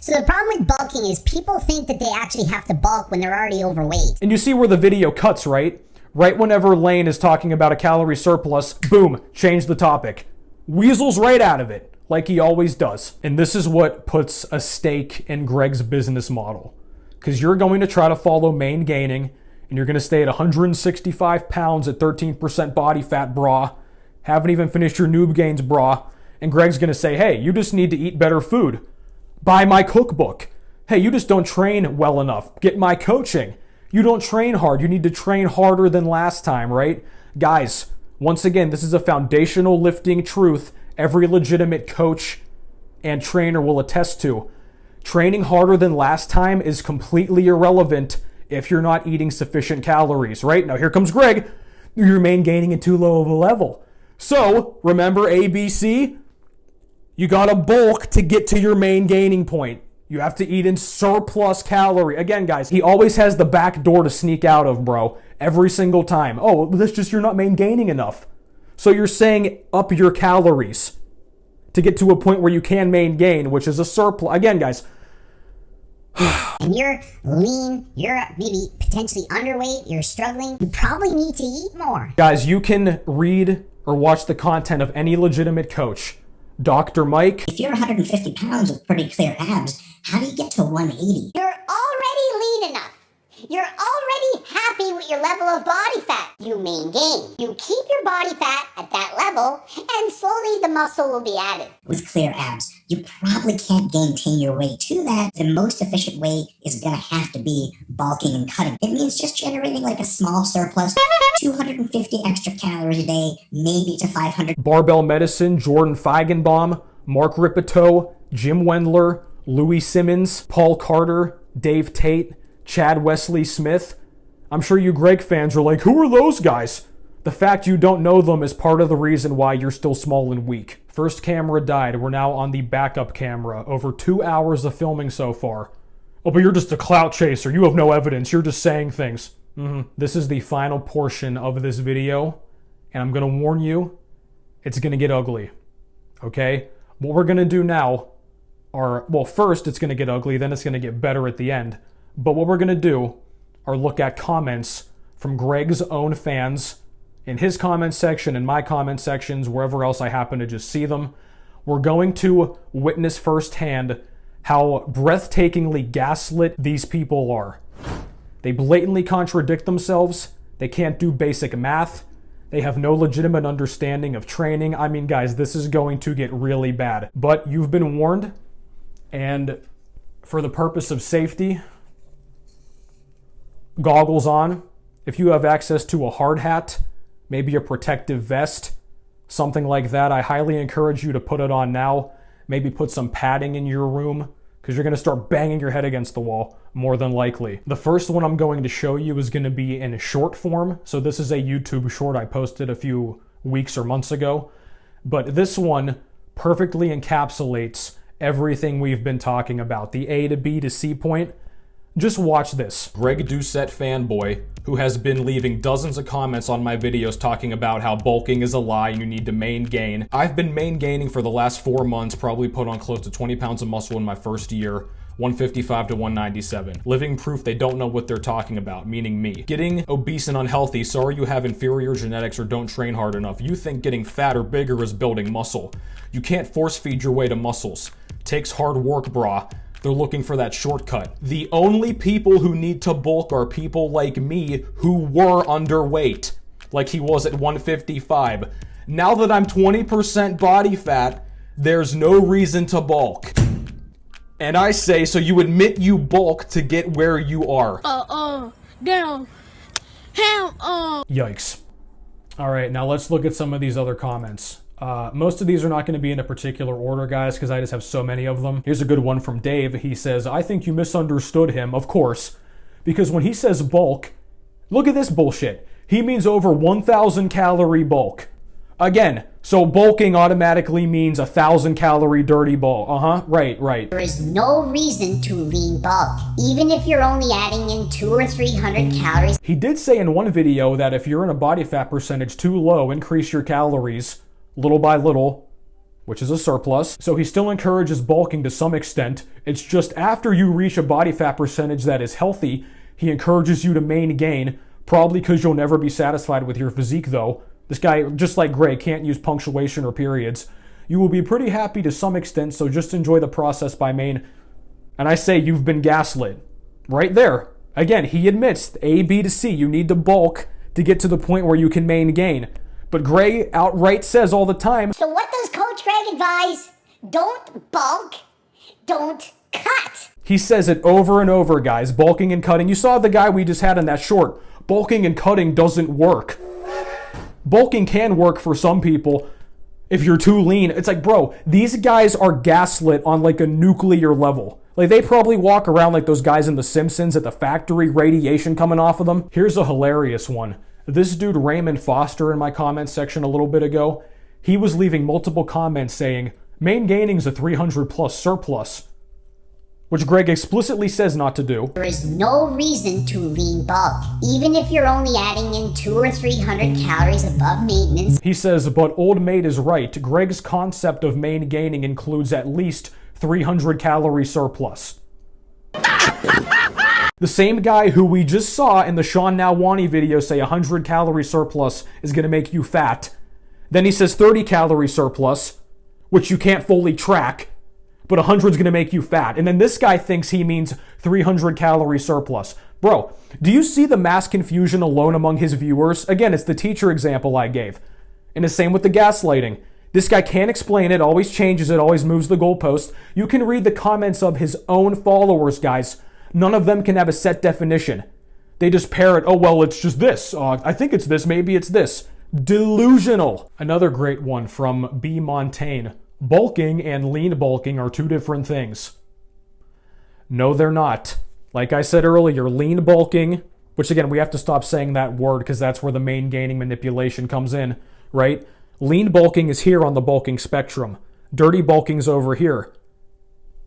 So the problem with bulking is people think that they actually have to bulk when they're already overweight. And you see where the video cuts, right? Right whenever Layne is talking about a calorie surplus, boom, change the topic. Weasels right out of it, like he always does. And this is what puts a stake in Greg's business model. Because you're going to try to follow maingaining, and you're going to stay at 165 pounds at 13% body fat, brah. Haven't even finished your noob gains, brah. And Greg's going to say, hey, you just need to eat better food. Buy my cookbook. Hey, you just don't train well enough. Get my coaching. You don't train hard. You need to train harder than last time, right? Guys, once again, this is a foundational lifting truth every legitimate coach and trainer will attest to. Training harder than last time is completely irrelevant if you're not eating sufficient calories, right? Now here comes Greg. you're main gaining at too low of a level. So, remember ABC? You gotta bulk to get to your main gaining point. You have to eat in surplus calorie. Again, guys, he always has the back door to sneak out of, bro. Every single time. Oh, that's just you're not main gaining enough. So you're saying up your calories to get to a point where you can main gain, which is a surplus. Again, guys. And you're lean, you're maybe potentially underweight, you're struggling, you probably need to eat more. Guys, you can read or watch the content of any legitimate coach. Dr. Mike. If you're 150 pounds with pretty clear abs, how do you get to 180? You're already lean enough. You're already happy with your level of body fat. You main gain. You keep your body fat at that level, and slowly the muscle will be added. With clear abs, you probably can't gaintain your way to that. The most efficient way is gonna have to be bulking and cutting. It means just generating like a small surplus, 250 extra calories a day, maybe to 500. Barbell Medicine, Jordan Feigenbaum, Mark Ripito, Jim Wendler, Louis Simmons, Paul Carter, Dave Tate, Chad Wesley Smith. I'm sure you Greg fans are like, who are those guys? The fact you don't know them is part of the reason why you're still small and weak. First camera died. We're now on the backup camera. Over 2 hours of filming so far. Oh, but you're just a clout chaser. You have no evidence. You're just saying things. This is the final portion of this video, and I'm going to warn you, it's going to get ugly. Okay? What we're going to do now are, well, first it's going to get ugly, then it's going to get better at the end. But what we're going to do are look at comments from Greg's own fans in his comment section, in my comment sections, wherever else I happen to just see them. We're going to witness firsthand how breathtakingly gaslit these people are. They blatantly contradict themselves. They can't do basic math. They have no legitimate understanding of training. I mean, guys, this is going to get really bad. But you've been warned, and for the purpose of safety, goggles on. If you have access to a hard hat, maybe a protective vest, something like that, I highly encourage you to put it on now. Maybe put some padding in your room, because you're going to start banging your head against the wall, more than likely. The first one I'm going to show you is going to be in a short form. So this is a YouTube short I posted a few weeks or months ago. But this one perfectly encapsulates everything we've been talking about. The A to B to C point. Just watch this. Greg Doucette fanboy, who has been leaving dozens of comments on my videos talking about how bulking is a lie and you need to main gain. I've been main gaining for the last 4 months, probably put on close to 20 pounds of muscle in my first year, 155 to 197. Living proof they don't know what they're talking about, meaning me. Getting obese and unhealthy, sorry you have inferior genetics or don't train hard enough. You think getting fat or bigger is building muscle. You can't force feed your way to muscles. Takes hard work, brah. They're looking for that shortcut. The only people who need to bulk are people like me who were underweight, like he was at 155. Now that I'm 20% body fat, there's no reason to bulk. And I say, so you admit you bulk to get where you are. Down. Hell, Yikes. All right, now let's look at some of these other comments. Most of these are not going to be in a particular order, guys, because I just have so many of them. Here's a good one from Dave. He says, I think you misunderstood him, of course, because when he says bulk, look at this bullshit. He means over 1,000 calorie bulk. Again, so bulking automatically means 1,000 calorie dirty bulk. Right. There is no reason to lean bulk, even if you're only adding in 200 or 300 calories. He did say in one video that if you're in a body fat percentage too low, increase your calories little by little, which is a surplus. So he still encourages bulking to some extent. It's just after you reach a body fat percentage that is healthy, he encourages you to main gain, probably because you'll never be satisfied with your physique though. This guy, just like Greg, can't use punctuation or periods. You will be pretty happy to some extent, so just enjoy the process by main. And I say you've been gaslit. Right there. Again, he admits A, B to C. You need to bulk to get to the point where you can main gain. But Greg outright says all the time, So what does Coach Greg advise? Don't bulk, don't cut. He says it over and over, guys. Bulking and cutting. You saw the guy we just had in that short. Bulking and cutting doesn't work. Bulking can work for some people if you're too lean. It's like, bro, these guys are gaslit on like a nuclear level. Like they probably walk around like those guys in The Simpsons at the factory, radiation coming off of them. Here's a hilarious one. This dude Raymond Foster in my comment section a little bit ago, he was leaving multiple comments saying, MainGaining's a 300 plus surplus, which Greg explicitly says not to do. There is no reason to lean bulk, even if you're only adding in 200 or 300 calories above maintenance. He says, but old mate is right. Greg's concept of MainGaining includes at least 300 calorie surplus. The same guy who we just saw in the Sean Nowani video say 100 calorie surplus is going to make you fat. Then he says 30 calorie surplus, which you can't fully track, but 100 is going to make you fat. And then this guy thinks he means 300 calorie surplus. Bro, do you see the mass confusion alone among his viewers? Again, it's the teacher example I gave. And the same with the gaslighting. This guy can't explain it, always changes it, always moves the goalpost. You can read the comments of his own followers, guys. None of them can have a set definition. They just parrot, oh, well, it's just this. I think it's this, maybe it's this. Delusional. Another great one from B. Montaigne. Bulking and lean bulking are two different things. No, they're not. Like I said earlier, lean bulking, which again, we have to stop saying that word because that's where the main gaining manipulation comes in, right? Lean bulking is here on the bulking spectrum. Dirty bulking's over here.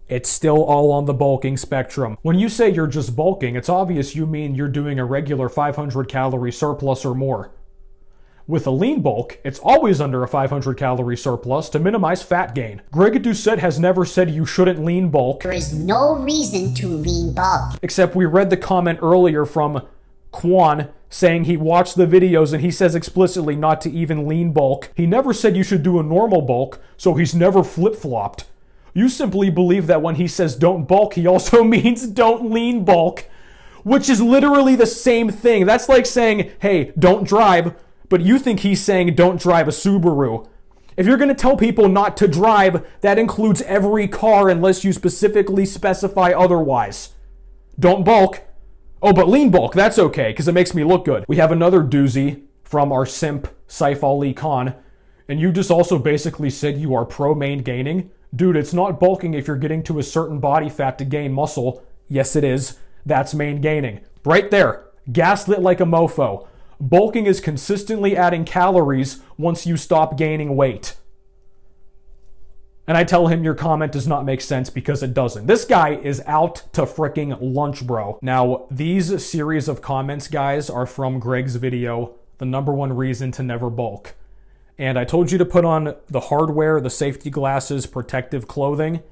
It's still all on the bulking spectrum. When you say you're just bulking, it's obvious you mean you're doing a regular 500 calorie surplus or more. With a lean bulk, it's always under a 500 calorie surplus to minimize fat gain. Greg Doucette has never said you shouldn't lean bulk. There is no reason to lean bulk. Except we read the comment earlier from Quan saying he watched the videos and he says explicitly not to even lean bulk. He never said you should do a normal bulk, so he's never flip-flopped. You simply believe that when he says don't bulk, he also means don't lean bulk, which is literally the same thing. That's like saying, hey, don't drive, but you think he's saying don't drive a Subaru. If you're going to tell people not to drive, that includes every car unless you specifically specify otherwise. Don't bulk. Oh, but lean bulk, that's okay, because it makes me look good. We have another doozy from our simp, Saif Ali Khan, and you just also basically said you are pro-main gaining. Dude, it's not bulking if you're getting to a certain body fat to gain muscle. Yes, it is. That's main gaining. Right there. Gaslit like a mofo. Bulking is consistently adding calories once you stop gaining weight. And I tell him your comment does not make sense because it doesn't. This guy is out to fricking lunch, bro. Now, these series of comments, guys, are from Greg's video, The #1 Reason to Never Bulk. And I told you to put on the hardware, the safety glasses, protective clothing,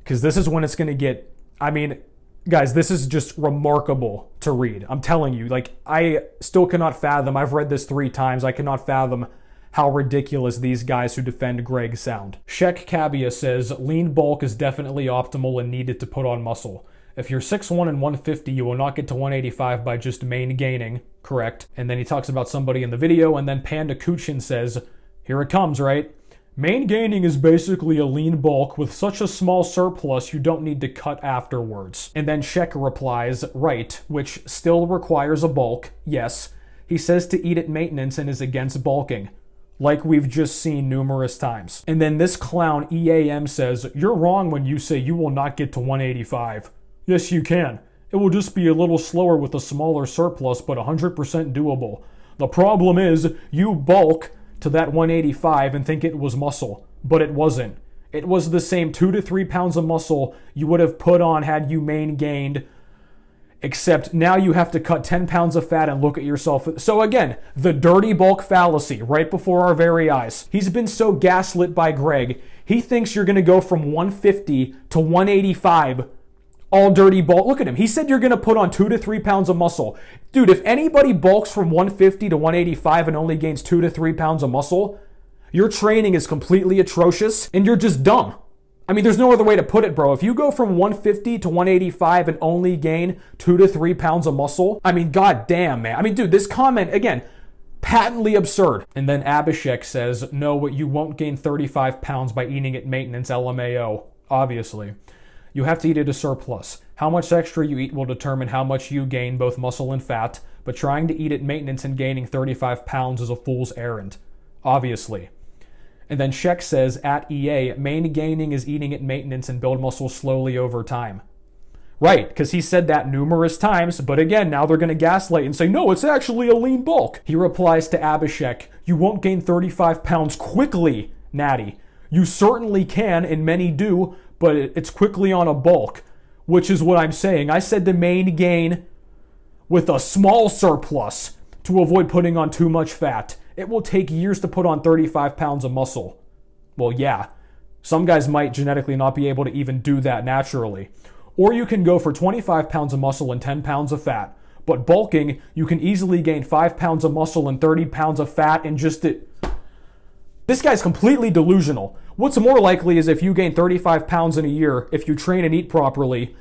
because this is when it's going to get, I mean, guys, this is just remarkable to read. I'm telling you, like, I still cannot fathom, I've read this 3 times, I cannot fathom how ridiculous these guys who defend Greg sound. Shek Cabia says, lean bulk is definitely optimal and needed to put on muscle. If you're 6'1" and 150, you will not get to 185 by just main gaining, correct? And then he talks about somebody in the video, and then Panda Kuchin says, here it comes, right? Main gaining is basically a lean bulk with such a small surplus you don't need to cut afterwards. And then Shek replies, right, which still requires a bulk, yes. He says to eat at maintenance and is against bulking, like we've just seen numerous times. And then this clown EAM says, you're wrong when you say you will not get to 185. Yes, you can. It will just be a little slower with a smaller surplus, but 100% doable. The problem is, you bulk to that 185 and think it was muscle, but it wasn't. It was the same 2 to 3 pounds of muscle you would have put on had you main gained, except now you have to cut 10 pounds of fat and look at yourself. So again, the dirty bulk fallacy right before our very eyes. He's been so gaslit by Greg, he thinks you're going to go from 150 to 185 all dirty bulk. Look at him. He said you're going to put on 2 to 3 pounds of muscle. Dude, if anybody bulks from 150 to 185 and only gains 2 to 3 pounds of muscle, your training is completely atrocious and you're just dumb. I mean, there's no other way to put it, bro. If you go from 150 to 185 and only gain 2 to 3 pounds of muscle, I mean, goddamn, man. I mean, dude, this comment, again, patently absurd. And then Abhishek says, no, you won't gain 35 pounds by eating at maintenance, LMAO, obviously. You have to eat at a surplus. How much extra you eat will determine how much you gain, both muscle and fat, but trying to eat at maintenance and gaining 35 pounds is a fool's errand, obviously. And then Shek says, at EA, main gaining is eating at maintenance and build muscle slowly over time. Right, because he said that numerous times, but again, now they're going to gaslight and say, no, it's actually a lean bulk. He replies to Abhishek, you won't gain 35 pounds quickly, Natty. You certainly can, and many do, but it's quickly on a bulk, which is what I'm saying. I said to MainGain with a small surplus to avoid putting on too much fat. It will take years to put on 35 pounds of muscle. Well, yeah, some guys might genetically not be able to even do that naturally. Or you can go for 25 pounds of muscle and 10 pounds of fat. But bulking, you can easily gain 5 pounds of muscle and 30 pounds of fat in just it. This guy's completely delusional. What's more likely is if you gain 35 pounds in a year, if you train and eat properly,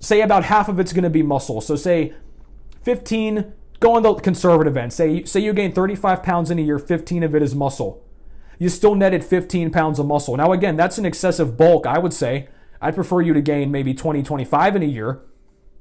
say about half of it's going to be muscle. So say 15, go on the conservative end. Say you gain 35 pounds in a year, 15 of it is muscle. You still netted 15 pounds of muscle. Now again, that's an excessive bulk, I would say. I'd prefer you to gain maybe 20, 25 in a year.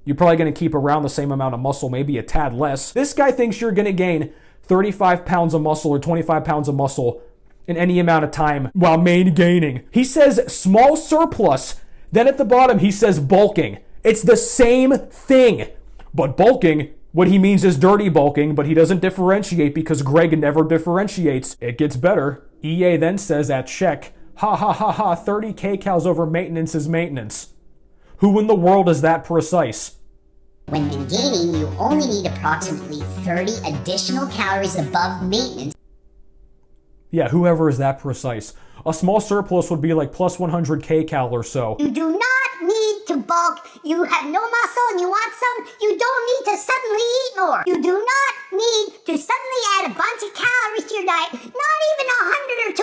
You're probably going to keep around the same amount of muscle, maybe a tad less. This guy thinks you're going to gain 35 pounds of muscle or 25 pounds of muscle in any amount of time while maintaining. He says small surplus. Then at the bottom, he says bulking. It's the same thing. But bulking, what he means is dirty bulking, but he doesn't differentiate because Greg never differentiates. It gets better. EA then says at check, ha ha ha ha, 30 kcals over maintenance is maintenance. Who in the world is that precise? When maintaining, you only need approximately 30 additional calories above maintenance. Yeah, whoever is that precise. A small surplus would be like plus 100 kcal or so. You do not need to bulk. You have no muscle and you want some. You don't need to suddenly eat more. You do not need to suddenly add a bunch of calories to your diet. Not even 100 or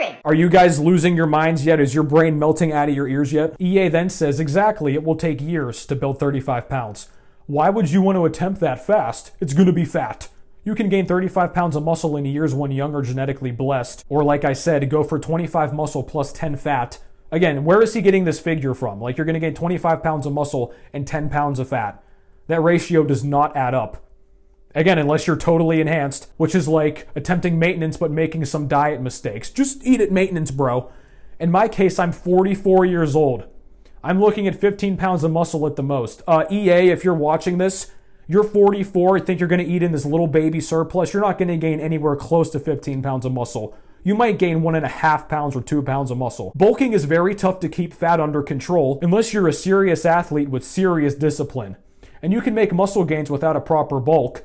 200. Are you guys losing your minds yet? Is your brain melting out of your ears yet? EA then says, exactly, it will take years to build 35 pounds. Why would you want to attempt that fast? It's going to be fat. You can gain 35 pounds of muscle in a years when young or genetically blessed. Or like I said, go for 25 muscle plus 10 fat. Again, where is he getting this figure from? Like you're going to gain 25 pounds of muscle and 10 pounds of fat. That ratio does not add up. Again, unless you're totally enhanced, which is like attempting maintenance but making some diet mistakes. Just eat at maintenance, bro. In my case, I'm 44 years old. I'm looking at 15 pounds of muscle at the most. EA, if you're watching this, you're 44, think you're going to eat in this little baby surplus. You're not going to gain anywhere close to 15 pounds of muscle. You might gain 1.5 pounds or 2 pounds of muscle. Bulking is very tough to keep fat under control unless you're a serious athlete with serious discipline. And you can make muscle gains without a proper bulk.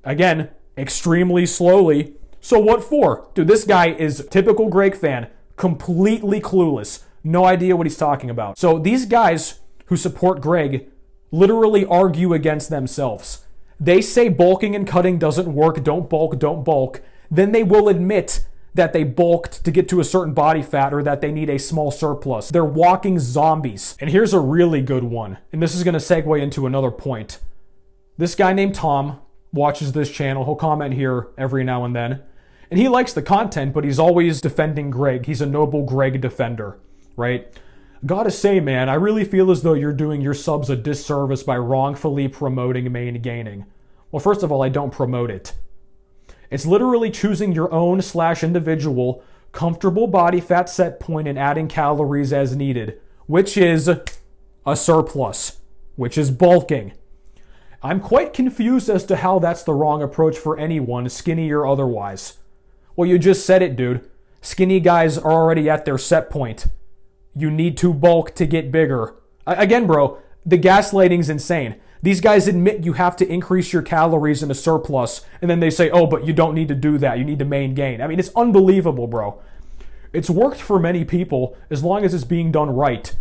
Again, extremely slowly. So what for? Dude, this guy is typical Greg fan, completely clueless. No idea what he's talking about. So these guys who support Greg literally argue against themselves. They say bulking and cutting doesn't work, don't bulk. Then they will admit that they bulked to get to a certain body fat or that they need a small surplus. They're walking zombies. And here's a really good one. And this is going to segue into another point. This guy named Tom watches this channel. He'll comment here every now and then. And he likes the content, but he's always defending Greg. He's a noble Greg defender, right? Gotta say, man, I really feel as though you're doing your subs a disservice by wrongfully promoting MainGaining. Well, first of all, I don't promote it. It's literally choosing your own / individual comfortable body fat set point and adding calories as needed, which is a surplus, which is bulking. I'm quite confused as to how that's the wrong approach for anyone, skinny or otherwise. Well, you just said it, dude. Skinny guys are already at their set point. You need to bulk to get bigger. Again, bro, the gaslighting's insane. These guys admit you have to increase your calories in a surplus, and then they say, oh, but you don't need to do that. You need to maingain. I mean, it's unbelievable, bro. It's worked for many people as long as it's being done right.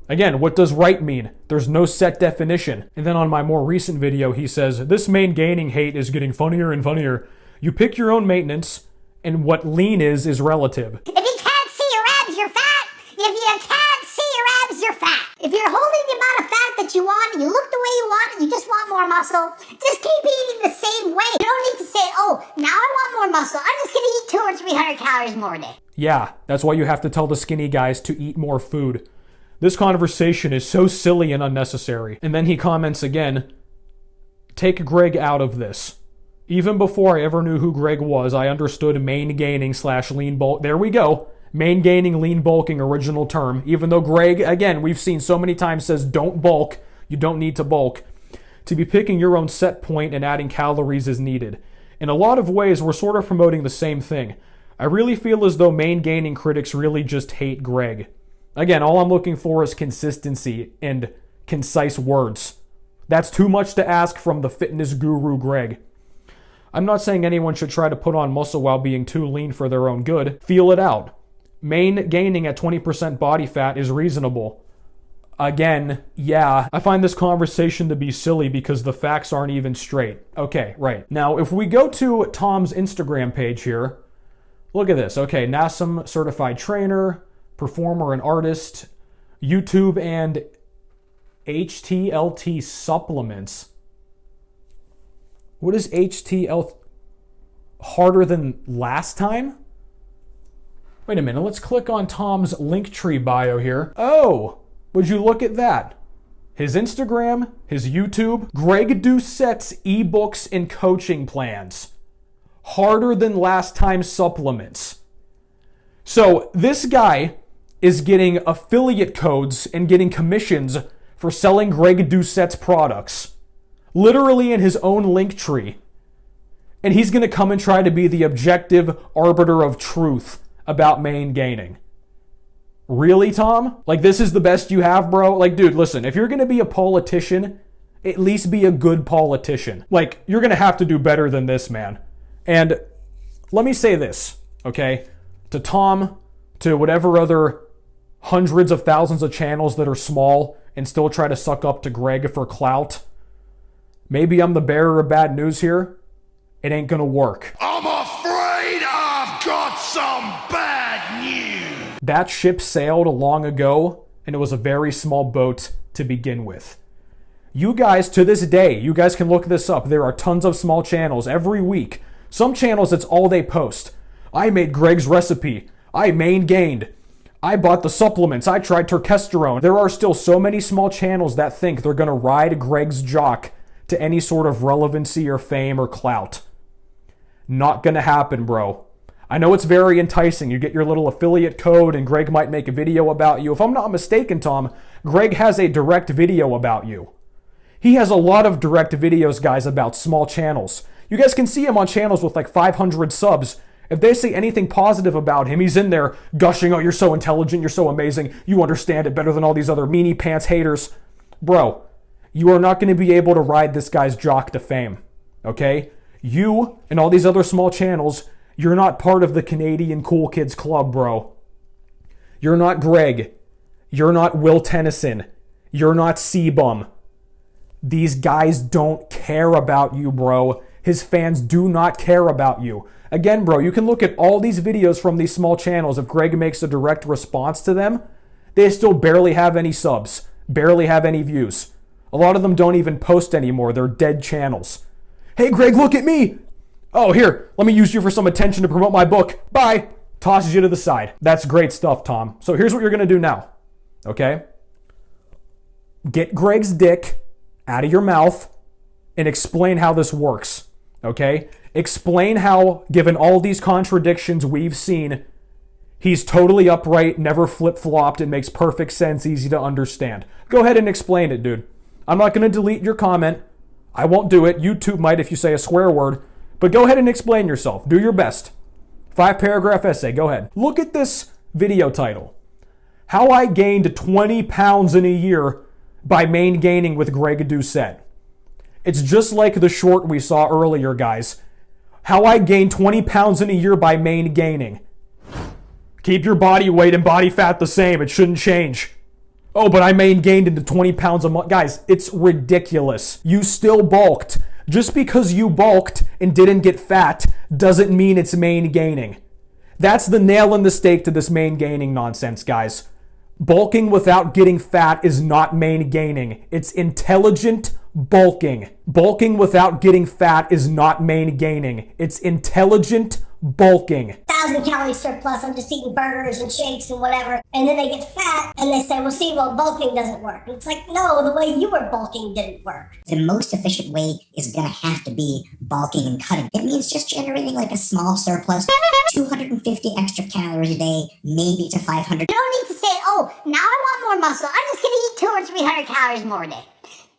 Again, what does right mean? There's no set definition. And then on my more recent video, he says, this maingaining hate is getting funnier and funnier. You pick your own maintenance, and what lean is relative. If you can't see your abs, you're fat. If you can't see your abs, you're fat. If you're holding the amount of fat that you want, and you look the way you want, and you just want more muscle, just keep eating the same way. You don't need to say, oh, now I want more muscle. I'm just going to eat 200 or 300 calories more a day. Yeah, that's why you have to tell the skinny guys to eat more food. This conversation is so silly and unnecessary. And then he comments again, take Greg out of this. Even before I ever knew who Greg was, I understood maingaining / lean bulk. There we go. Main gaining, lean bulking, original term. Even though Greg, again, we've seen so many times says don't bulk, you don't need to bulk. To be picking your own set point and adding calories as needed. In a lot of ways, we're sort of promoting the same thing. I really feel as though main gaining critics really just hate Greg. Again, all I'm looking for is consistency and concise words. That's too much to ask from the fitness guru Greg. I'm not saying anyone should try to put on muscle while being too lean for their own good. Feel it out. Main gaining at 20% body fat is reasonable. Again, yeah, I find this conversation to be silly because the facts aren't even straight. Okay, right. Now, if we go to Tom's Instagram page here, look at this. Okay, NASM certified trainer, performer and artist, YouTube and HTLT supplements. What is HTL? Harder than last time? Wait a minute, let's click on Tom's Linktree bio here. Oh, would you look at that? His Instagram, his YouTube, Greg Doucette's ebooks and coaching plans. Harder than last time supplements. So this guy is getting affiliate codes and getting commissions for selling Greg Doucette's products. Literally in his own Linktree. And he's going to come and try to be the objective arbiter of truth about main gaining. Really, Tom? Like, this is the best you have, bro? Like, dude, listen, if you're going to be a politician, at least be a good politician. Like, you're going to have to do better than this, man. And let me say this, okay? To Tom, to whatever other hundreds of thousands of channels that are small and still try to suck up to Greg for clout. Maybe I'm the bearer of bad news here. It ain't gonna work. I'm afraid I've got some bad news. That ship sailed long ago, and it was a very small boat to begin with. You guys, to this day, you guys can look this up. There are tons of small channels every week. Some channels, it's all they post. I made Greg's recipe. I main gained. I bought the supplements. I tried testosterone. There are still so many small channels that think they're gonna ride Greg's jock to any sort of relevancy or fame or clout. Not gonna happen, bro. I know it's very enticing. You get your little affiliate code and Greg might make a video about you. If I'm not mistaken, Tom, Greg has a direct video about you. He has a lot of direct videos, guys, about small channels. You guys can see him on channels with like 500 subs. If they say anything positive about him, he's in there gushing, oh, you're so intelligent, you're so amazing, you understand it better than all these other meanie pants haters. Bro, you are not going to be able to ride this guy's jock to fame, okay? You and all these other small channels, you're not part of the Canadian Cool Kids Club, bro. You're not Greg. You're not Will Tennyson. You're not cbum. These guys don't care about you, bro. His fans do not care about you. Again, bro, you can look at all these videos from these small channels. If Greg makes a direct response to them, they still barely have any subs, barely have any views. A lot of them don't even post anymore. They're dead channels. Hey, Greg, look at me. Oh, here, let me use you for some attention to promote my book. Bye. Tosses you to the side. That's great stuff, Tom. So here's what you're going to do now, okay? Get Greg's dick out of your mouth and explain how this works, okay? Explain how, given all these contradictions we've seen, he's totally upright, never flip-flopped, and makes perfect sense, easy to understand. Go ahead and explain it, dude. I'm not going to delete your comment. I won't do it. YouTube might if you say a swear word. But go ahead and explain yourself. Do your best. 5-paragraph essay. Go ahead. Look at this video title. How I gained 20 pounds in a year by main gaining with Greg Doucette. It's just like the short we saw earlier, guys. How I gained 20 pounds in a year by main gaining. Keep your body weight and body fat the same. It shouldn't change. Oh, but I main gained into 20 pounds a month. Guys, it's ridiculous. You still bulked. Just because you bulked and didn't get fat doesn't mean it's main gaining. That's the nail in the stake to this main gaining nonsense, guys. Bulking without getting fat is not main gaining. It's intelligent bulking. Bulking without getting fat is not main gaining. It's intelligent bulking. 1,000-calorie surplus. I'm just eating burgers and shakes and whatever. And then they get fat and they say, well, see, bulking doesn't work. And it's like, no, the way you were bulking didn't work. The most efficient way is gonna have to be bulking and cutting. It means just generating like a small surplus, 250 extra calories a day, maybe to 500. You don't need to say, oh, now I want more muscle. I'm just gonna eat 200 or 300 calories more a day.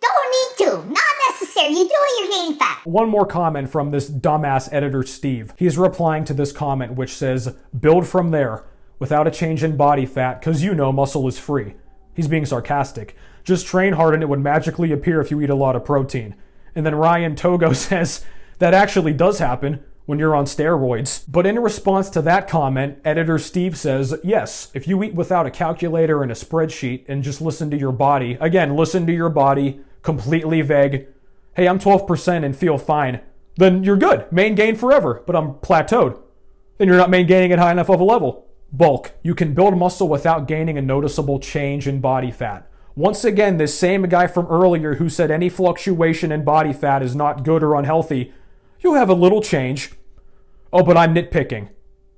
Don't need to. Not necessary. You do it, you're gaining fat. One more comment from this dumbass editor, Steve. He's replying to this comment which says, build from there without a change in body fat because you know muscle is free. He's being sarcastic. Just train hard and it would magically appear if you eat a lot of protein. And then Ryan Togo says, that actually does happen when you're on steroids. But in response to that comment, editor Steve says, yes, if you eat without a calculator and a spreadsheet and just listen to your body, again, listen to your body, completely vague, hey, I'm 12% and feel fine, then you're good. Main gain forever, but I'm plateaued. Then you're not main gaining at high enough of a level. Bulk. You can build muscle without gaining a noticeable change in body fat. Once again, this same guy from earlier who said any fluctuation in body fat is not good or unhealthy, you'll have a little change. Oh, but I'm nitpicking.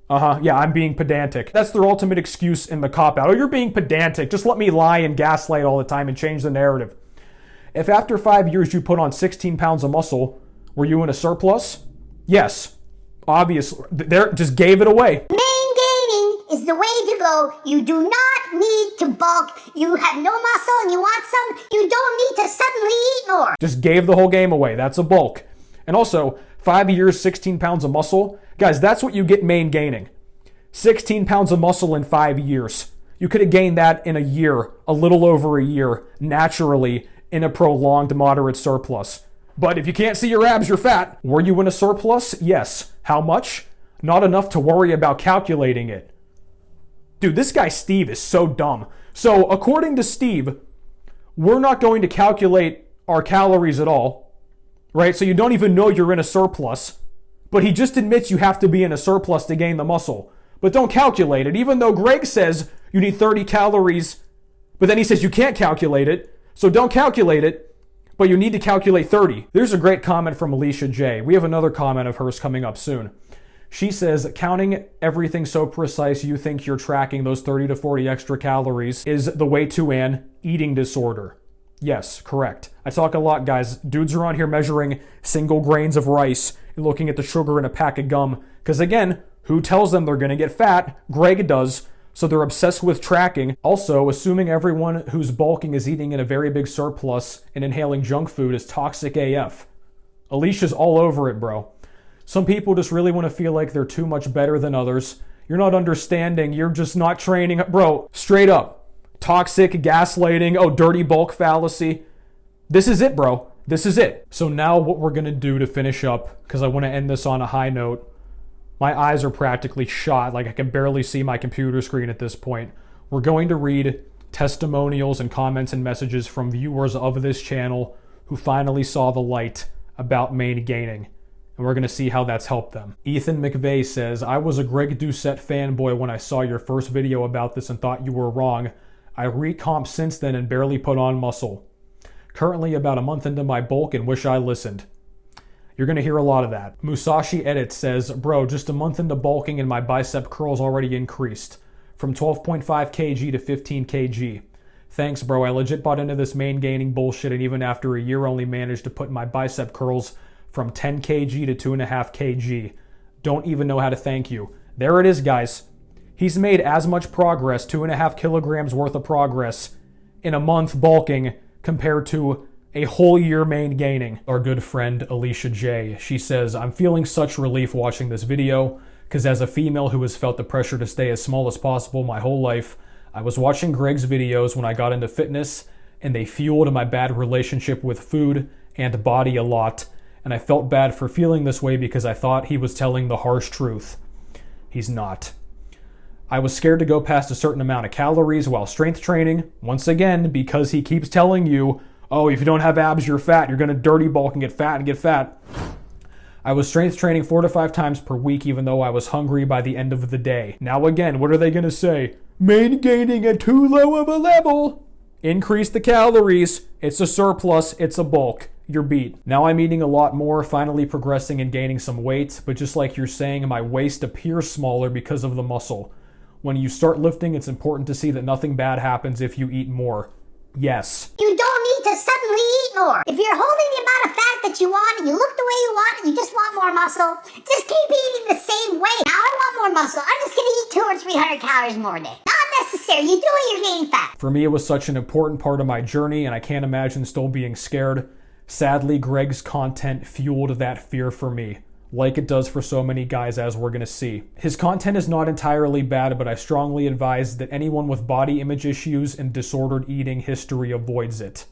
Yeah, I'm being pedantic. That's their ultimate excuse in the cop-out. Oh, you're being pedantic. Just let me lie and gaslight all the time and change the narrative. If after 5 years you put on 16 pounds of muscle, were you in a surplus? Yes. Obviously. Just gave it away. Maintaining is the way to go. You do not need to bulk. You have no muscle and you want some. You don't need to suddenly eat more. Just gave the whole game away. That's a bulk. And also, 5 years, 16 pounds of muscle. Guys, that's what you get main gaining. 16 pounds of muscle in 5 years. You could have gained that in a year, a little over a year, naturally, in a prolonged moderate surplus. But if you can't see your abs, you're fat. Were you in a surplus? Yes. How much? Not enough to worry about calculating it. Dude, this guy Steve is so dumb. So according to Steve, we're not going to calculate our calories at all, right? So you don't even know you're in a surplus. But he just admits you have to be in a surplus to gain the muscle. But don't calculate it, even though Greg says you need 30 calories, but then he says you can't calculate it. So don't calculate it, but you need to calculate 30. There's a great comment from Alicia J. We have another comment of hers coming up soon. She says, counting everything so precise you think you're tracking those 30 to 40 extra calories is the way to an eating disorder. Yes, correct. I talk a lot, guys. Dudes are on here measuring single grains of rice and looking at the sugar in a pack of gum. Because again, who tells them they're going to get fat? Greg does. So they're obsessed with tracking. Also, assuming everyone who's bulking is eating in a very big surplus and inhaling junk food is toxic AF. Alicia's all over it, bro. Some people just really want to feel like they're too much better than others. You're not understanding. You're just not training. Bro, straight up. Toxic, gaslighting, oh, dirty bulk fallacy. This is it, bro. This is it. So now what we're going to do to finish up, because I want to end this on a high note. My eyes are practically shot, like I can barely see my computer screen at this point. We're going to read testimonials and comments and messages from viewers of this channel who finally saw the light about MainGaining. And we're going to see how that's helped them. Ethan McVeigh says, I was a Greg Doucette fanboy when I saw your first video about this and thought you were wrong. I recomped since then and barely put on muscle. Currently about a month into my bulk and wish I listened. You're going to hear a lot of that. Musashi Edit says, bro, just a month into bulking and my bicep curls already increased. From 12.5 kg to 15 kg. Thanks, bro. I legit bought into this main gaining bullshit and even after a year only managed to put my bicep curls from 10 kg to 2.5 kg. Don't even know how to thank you. There it is, guys. He's made as much progress, 2.5 kilograms worth of progress, in a month bulking compared to a whole year main gaining. Our good friend Alicia J. She says, I'm feeling such relief watching this video because as a female who has felt the pressure to stay as small as possible my whole life, I was watching Greg's videos when I got into fitness and they fueled my bad relationship with food and body a lot. And I felt bad for feeling this way because I thought he was telling the harsh truth. He's not. I was scared to go past a certain amount of calories while strength training, once again, because he keeps telling you, oh, if you don't have abs, you're fat. You're going to dirty bulk and get fat. I was strength training 4 to 5 times per week, even though I was hungry by the end of the day. Now again, what are they going to say? Main gaining at too low of a level. Increase the calories. It's a surplus. It's a bulk. you're beat. Now I'm eating a lot more, finally progressing and gaining some weight, but just like you're saying, my waist appears smaller because of the muscle. When you start lifting, it's important to see that nothing bad happens if you eat more. Yes. You don't need to suddenly eat more. If you're holding the amount of fat that you want and you look the way you want and you just want more muscle, just keep eating the same way. Now I want more muscle. I'm just gonna eat 200 or 300 calories more a day. Not necessary. You do it, you're gaining fat. For me, it was such an important part of my journey, and I can't imagine still being scared. Sadly, Greg's content fueled that fear for me, like it does for so many guys, as we're gonna see. His content is not entirely bad, but I strongly advise that anyone with body image issues and disordered eating history avoids it.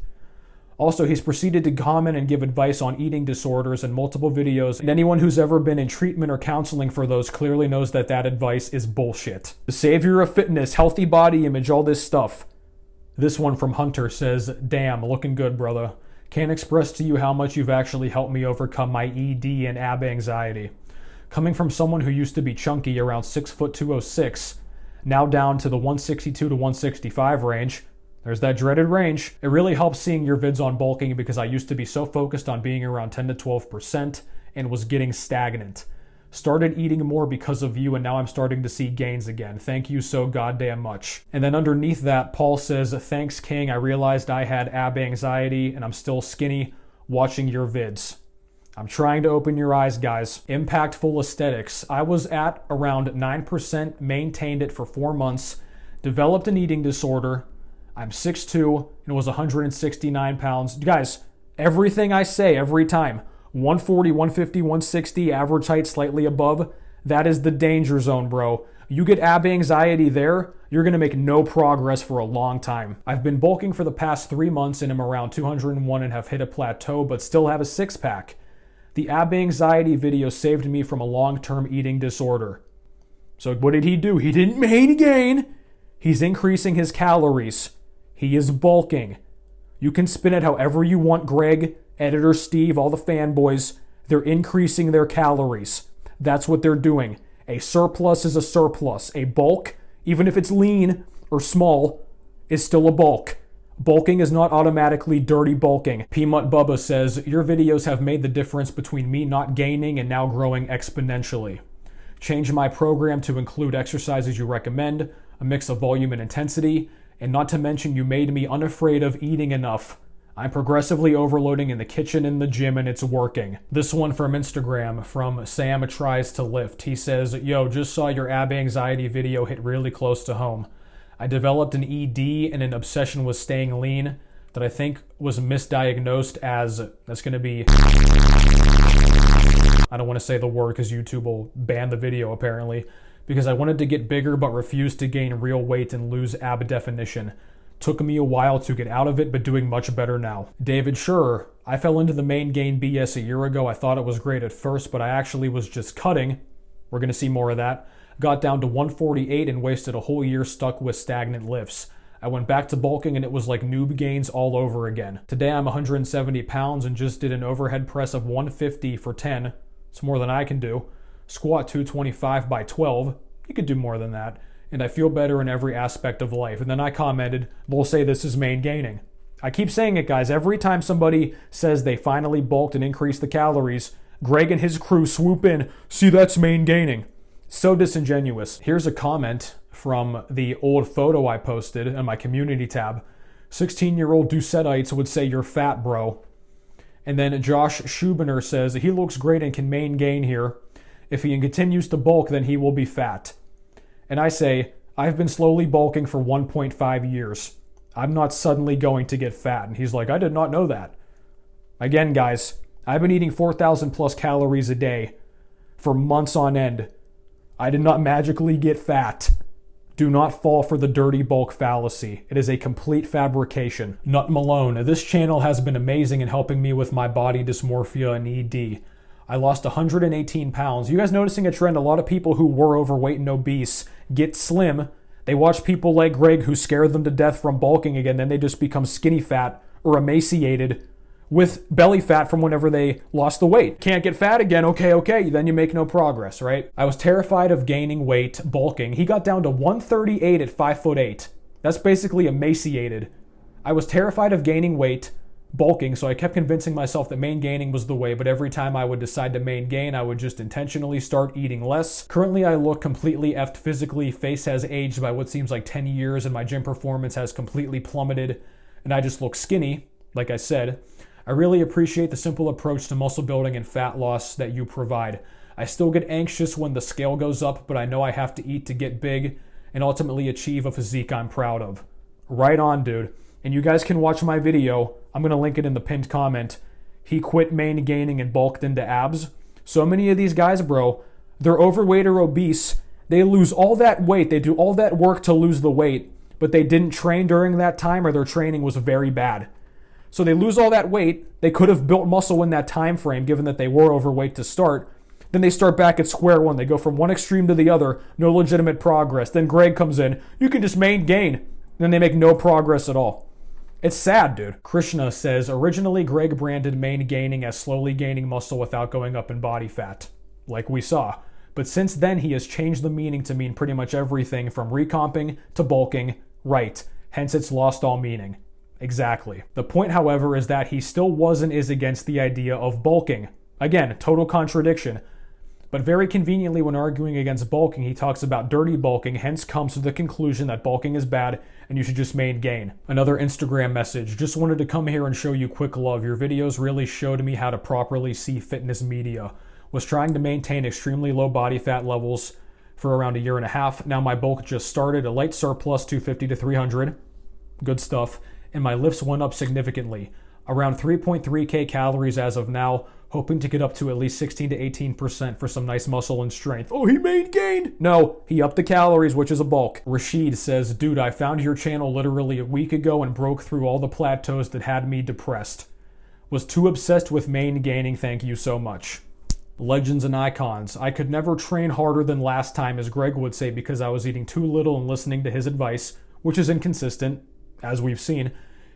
Also, he's proceeded to comment and give advice on eating disorders in multiple videos, and anyone who's ever been in treatment or counseling for those clearly knows that that advice is bullshit. The savior of fitness, healthy body image, all this stuff. This one from Hunter says, "Damn, looking good, brother. Can't express to you how much you've actually helped me overcome my ED and ab anxiety. Coming from someone who used to be chunky, around 6'2", 206, now down to the 162 to 165 range, there's that dreaded range. It really helps seeing your vids on bulking because I used to be so focused on being around 10 to 12% and was getting stagnant. Started eating more because of you, and now I'm starting to see gains again. Thank you so goddamn much." And then underneath that, Paul says, "Thanks, King. I realized I had ab anxiety and I'm still skinny watching your vids." I'm trying to open your eyes, guys. Impactful aesthetics. I was at around 9%, maintained it for 4 months, developed an eating disorder. I'm 6'2", and was 169 pounds. Guys, everything I say every time, 140, 150, 160, average height slightly above, that is the danger zone, bro. You get ab anxiety there, you're gonna make no progress for a long time. I've been bulking for the past 3 months and am around 201 and have hit a plateau, but still have a 6-pack. The ab anxiety video saved me from a long-term eating disorder. So what did he do? He didn't maingain. He's increasing his calories. He is bulking. You can spin it however you want, Greg, Editor Steve, all the fanboys. They're increasing their calories. That's what they're doing. A surplus is a surplus. A bulk, even if it's lean or small, is still a bulk. Bulking is not automatically dirty bulking. Peanut Bubba says, "Your videos have made the difference between me not gaining and now growing exponentially. Change my program to include exercises you recommend, a mix of volume and intensity, and not to mention you made me unafraid of eating enough. I'm progressively overloading in the kitchen and the gym and it's working." This one from Instagram, from Sam Tries to Lift. He says, "Yo, just saw your ab anxiety video hit really close to home. I developed an ED and an obsession with staying lean that I think was misdiagnosed as," that's going to be, I don't want to say the word because YouTube will ban the video apparently, "because I wanted to get bigger but refused to gain real weight and lose ab definition. Took me a while to get out of it, but doing much better now." David, "Sure, I fell into the maingain BS a year ago. I thought it was great at first, but I actually was just cutting." We're going to see more of that. "Got down to 148 and wasted a whole year stuck with stagnant lifts. I went back to bulking and it was like noob gains all over again. Today I'm 170 pounds and just did an overhead press of 150 for 10. It's more than I can do. Squat 225 by 12. You could do more than that. And I feel better in every aspect of life." And then I commented, "They'll say this is MainGaining." I keep saying it, guys. Every time somebody says they finally bulked and increased the calories, Greg and his crew swoop in, "See, that's MainGaining." So disingenuous. Here's a comment from the old photo I posted on my community tab. 16-year-old Doucettites would say you're fat, bro. And then Josh Schubiner says, "He looks great and can maingain here. If he continues to bulk, then he will be fat." And I say, I've been slowly bulking for 1.5 years. I'm not suddenly going to get fat. And he's like, "I did not know that." Again, guys, I've been eating 4,000 plus calories a day for months on end. I did not magically get fat. Do not fall for the dirty bulk fallacy. It is a complete fabrication. Nut Malone, "This channel has been amazing in helping me with my body dysmorphia and ED. I lost 118 pounds. You guys noticing a trend? A lot of people who were overweight and obese get slim. They watch people like Greg who scare them to death from bulking again. Then they just become skinny fat or emaciated with belly fat from whenever they lost the weight. Can't get fat again. Okay. Then you make no progress, right? I was terrified of gaining weight, bulking. He got down to 138 at 5'8". That's basically emaciated. I was terrified of gaining weight, bulking, so I kept convincing myself that main-gaining was the way, but every time I would decide to main-gain, I would just intentionally start eating less. Currently, I look completely effed physically, face has aged by what seems like 10 years, and my gym performance has completely plummeted, and I just look skinny, like I said. I really appreciate the simple approach to muscle building and fat loss that you provide. I still get anxious when the scale goes up, but I know I have to eat to get big and ultimately achieve a physique I'm proud of. Right on, dude. And you guys can watch my video. I'm going to link it in the pinned comment. He quit main-gaining and bulked into abs. So many of these guys, bro, they're overweight or obese. They lose all that weight. They do all that work to lose the weight, but they didn't train during that time, or their training was very bad. So they lose all that weight. They could have built muscle in that time frame, given that they were overweight to start. Then they start back at square one. They go from one extreme to the other. No legitimate progress. Then Greg comes in. You can just main-gain. Then they make no progress at all. It's sad, dude. Krishna says, originally Greg branded main-gaining as slowly gaining muscle without going up in body fat, like we saw. But since then, he has changed the meaning to mean pretty much everything from recomping to bulking, right. Hence, it's lost all meaning. Exactly. The point, however, is that he still was and is against the idea of bulking. Again, total contradiction. But very conveniently, when arguing against bulking, he talks about dirty bulking, hence comes to the conclusion that bulking is bad and you should just main-gain. Another Instagram message. Just wanted to come here and show you quick love. Your videos really showed me how to properly see fitness media. Was trying to maintain extremely low body fat levels for around a year and a half. Now my bulk just started, a light surplus, 250 to 300. Good stuff. And my lifts went up significantly. Around 3.3k calories as of now, hoping to get up to at least 16 to 18% for some nice muscle and strength. Oh, he main-gained! No, he upped the calories, which is a bulk. Rashid says, dude, I found your channel literally a week ago and broke through all the plateaus that had me depressed. Was too obsessed with main-gaining, thank you so much. Legends and icons. I could never train harder than last time, as Greg would say, because I was eating too little and listening to his advice, which is inconsistent, as we've seen.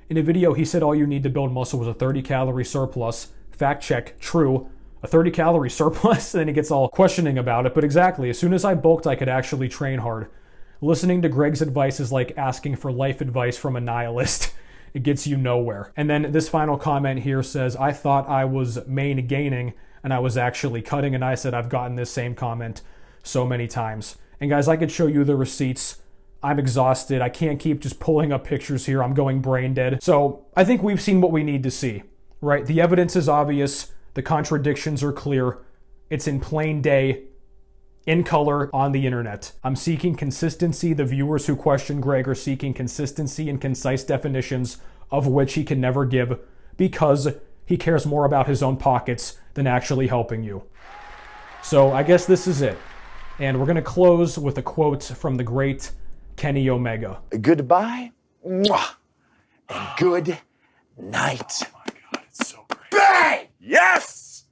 In a video, he said all you need to build muscle was a 30-calorie surplus. Fact check, true. A 30-calorie surplus? And then he gets all questioning about it. But exactly, as soon as I bulked, I could actually train hard. Listening to Greg's advice is like asking for life advice from a nihilist. It gets you nowhere. And then this final comment here says, I thought I was main-gaining, and I was actually cutting. And I said, I've gotten this same comment so many times. And guys, I could show you the receipts. I'm exhausted. I can't keep just pulling up pictures here. I'm going brain dead. So I think we've seen what we need to see, right? The evidence is obvious. The contradictions are clear. It's in plain day, in color, on the internet. I'm seeking consistency. The viewers who question Greg are seeking consistency and concise definitions, of which he can never give, because he cares more about his own pockets than actually helping you. So I guess this is it. And we're going to close with a quote from the great Kenny Omega. Goodbye, mwah, and good night. Oh my God, it's so great. Bang! Yes!